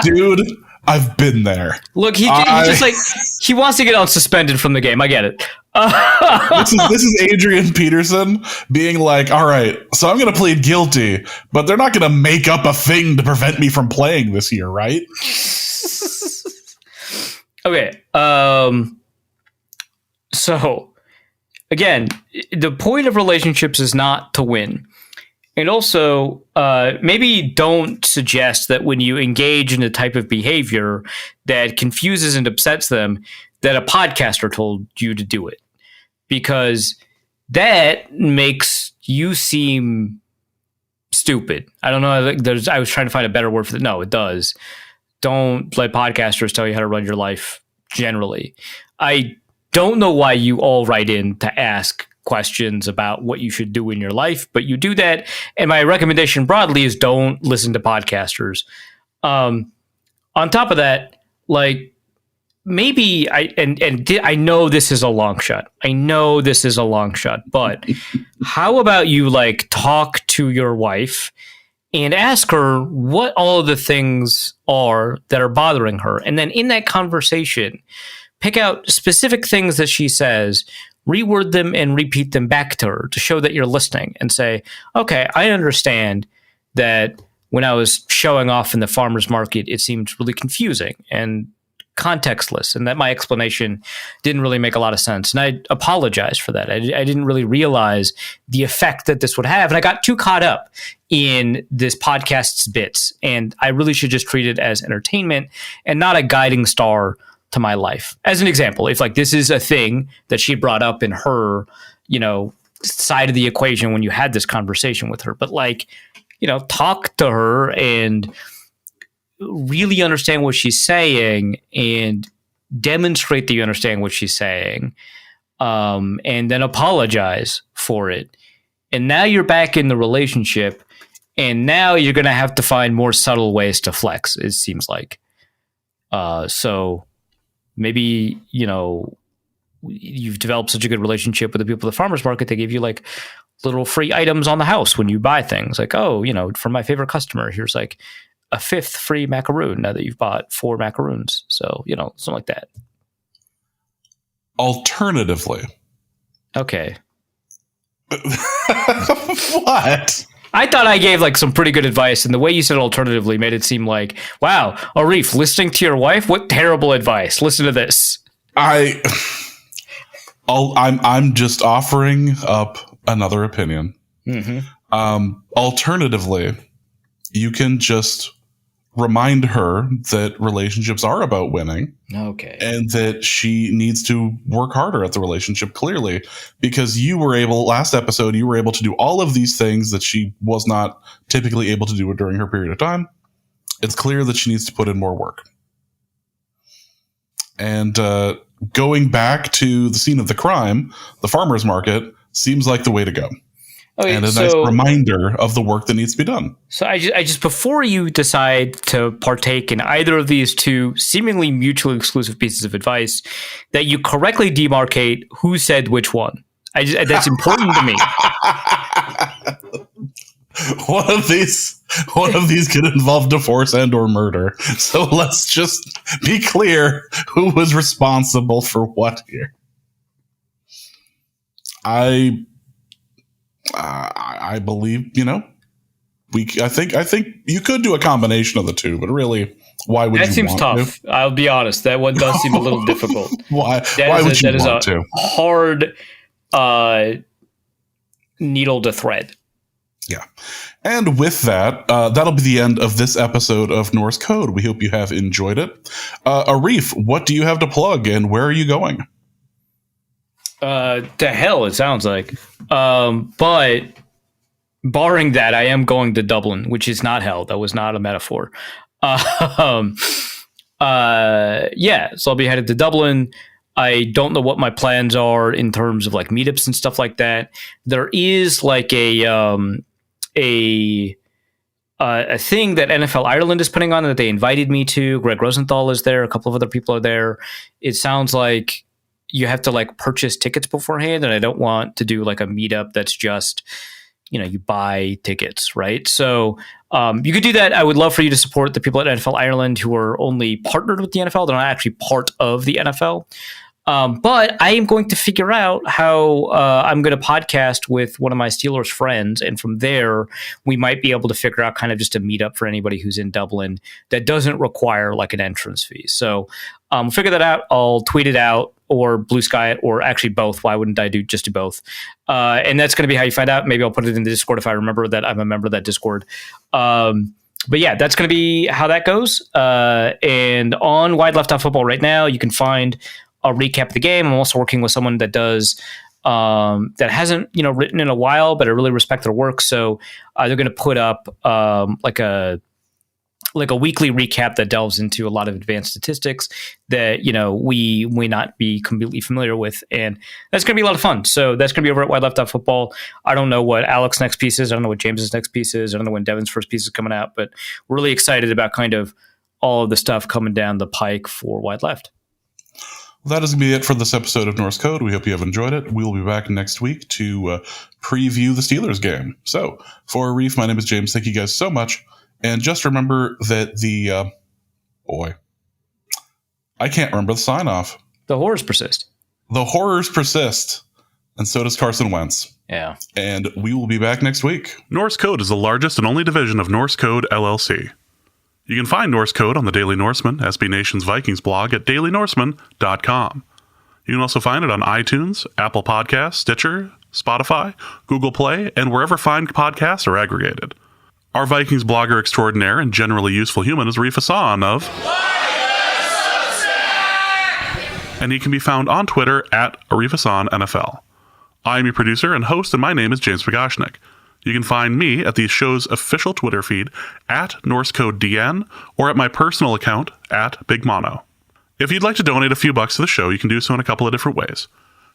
Dude, I've been there. Look, he just like he wants to get unsuspended from the game. I get it. This is Adrian Peterson being like, all right, so I'm going to plead guilty, but they're not going to make up a thing to prevent me from playing this year, right? Okay. So again, the point of relationships is not to win. And also, maybe don't suggest that when you engage in a type of behavior that confuses and upsets them, that a podcaster told you to do it. Because that makes you seem stupid. I don't know. I was trying to find a better word for that. No, it does. Don't let podcasters tell you how to run your life generally. I don't know why you all write in to ask questions about what you should do in your life, but you do that. And my recommendation broadly is don't listen to podcasters. On top of that, like, maybe I know this is a long shot. But how about you like talk to your wife and ask her what all of the things are that are bothering her, and then in that conversation, pick out specific things that she says, reword them, and repeat them back to her to show that you're listening, and say, "Okay, I understand that when I was showing off in the farmer's market, it seemed really confusing and contextless, and that my explanation didn't really make a lot of sense. And I apologize for that. I didn't really realize the effect that this would have. And I got too caught up in this podcast's bits. And I really should just treat it as entertainment and not a guiding star to my life." As an example, if like this is a thing that she brought up in her, side of the equation when you had this conversation with her, but like, talk to her and really understand what she's saying and demonstrate that you understand what she's saying, and then apologize for it. And now you're back in the relationship, and now you're going to have to find more subtle ways to flex, it seems like. So maybe, you've developed such a good relationship with the people at the farmer's market, they give you like little free items on the house when you buy things. Like, for my favorite customer, here's like a 5th free macaroon now that you've bought 4 macaroons. So, something like that. Alternatively. Okay. What? I thought I gave like some pretty good advice, and the way you said alternatively made it seem like, wow, Arif, listening to your wife? What terrible advice. Listen to this. I'm just offering up another opinion. Mm-hmm. Alternatively, you can just remind her that relationships are about winning. Okay. And that she needs to work harder at the relationship, clearly, because last episode, you were able to do all of these things that she was not typically able to do during her period of time. It's clear that she needs to put in more work. And going back to the scene of the crime, the farmer's market seems like the way to go. Okay, and a nice reminder of the work that needs to be done. So I just before you decide to partake in either of these two seemingly mutually exclusive pieces of advice, that you correctly demarcate who said which one. That's important to me. One of these could involve divorce and or murder. So let's just be clear who was responsible for what here. I believe, I think you could do a combination of the two, but really, why would you want to? That seems tough. I'll be honest. That one does seem a little difficult. Why would you want to? Hard needle to thread. Yeah. And with that, that'll be the end of this episode of Norse Code. We hope you have enjoyed it. Arif, what do you have to plug, and where are you going? To hell, it sounds like. But barring that, I am going to Dublin, which is not hell. That was not a metaphor. So I'll be headed to Dublin. I don't know what my plans are in terms of like meetups and stuff like that. There is like a thing that NFL Ireland is putting on that they invited me to. Greg Rosenthal is there. A couple of other people are there. It sounds like you have to like purchase tickets beforehand, and I don't want to do like a meetup that's just, you buy tickets, right? So you could do that. I would love for you to support the people at NFL Ireland who are only partnered with the NFL. They're not actually part of the NFL. But I am going to figure out how I'm going to podcast with one of my Steelers friends. And from there, we might be able to figure out kind of just a meetup for anybody who's in Dublin that doesn't require like an entrance fee. So figure that out. I'll tweet it out or Blue Sky it, or actually both. Why wouldn't I just do both? And that's going to be how you find out. Maybe I'll put it in the Discord if I remember that I'm a member of that Discord. But yeah, that's going to be how that goes. And on Wide Left Out Football right now, you can find a recap of the game. I'm also working with someone that does that hasn't written in a while, but I really respect their work. So they're going to put up like a weekly recap that delves into a lot of advanced statistics that we may not be completely familiar with, and that's going to be a lot of fun. So that's going to be over at Wide Left Out Football. I don't know what Alex's next piece is. I don't know what James's next piece is. I don't know when Devin's first piece is coming out, but we're really excited about kind of all of the stuff coming down the pike for Wide Left. That is going to be it for this episode of Norse Code. We hope you have enjoyed it. We will be back next week to preview the Steelers game. So, for Arif, my name is James. Thank you guys so much. And just remember that I can't remember the sign-off. The horrors persist. The horrors persist. And so does Carson Wentz. Yeah. And we will be back next week. Norse Code is the largest and only division of Norse Code LLC. You can find Norse Code on the Daily Norseman, SB Nation's Vikings blog at dailynorseman.com. You can also find it on iTunes, Apple Podcasts, Stitcher, Spotify, Google Play, and wherever fine podcasts are aggregated. Our Vikings blogger extraordinaire and generally useful human is Arif Hassan of... and he can be found on Twitter at Arif Hassan NFL. I'm your producer and host, and my name is James Pagashnik. You can find me at the show's official Twitter feed at NorseCodeDN or at my personal account at Big Mono. If you'd like to donate a few bucks to the show, you can do so in a couple of different ways.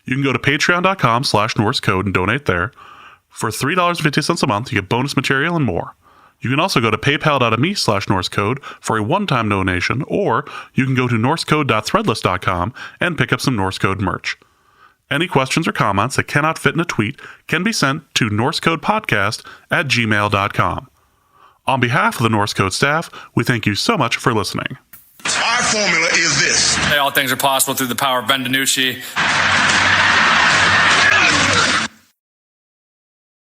You can go to patreon.com/NorseCode and donate there. For $3.50 a month, you get bonus material and more. You can also go to paypal.me/NorseCode for a one-time donation, or you can go to norsecode.threadless.com and pick up some Norse Code merch. Any questions or comments that cannot fit in a tweet can be sent to norsecodepodcast@gmail.com. On behalf of the Norse Code staff, we thank you so much for listening. Our formula is this. Hey, all things are possible through the power of Ben DiNucci.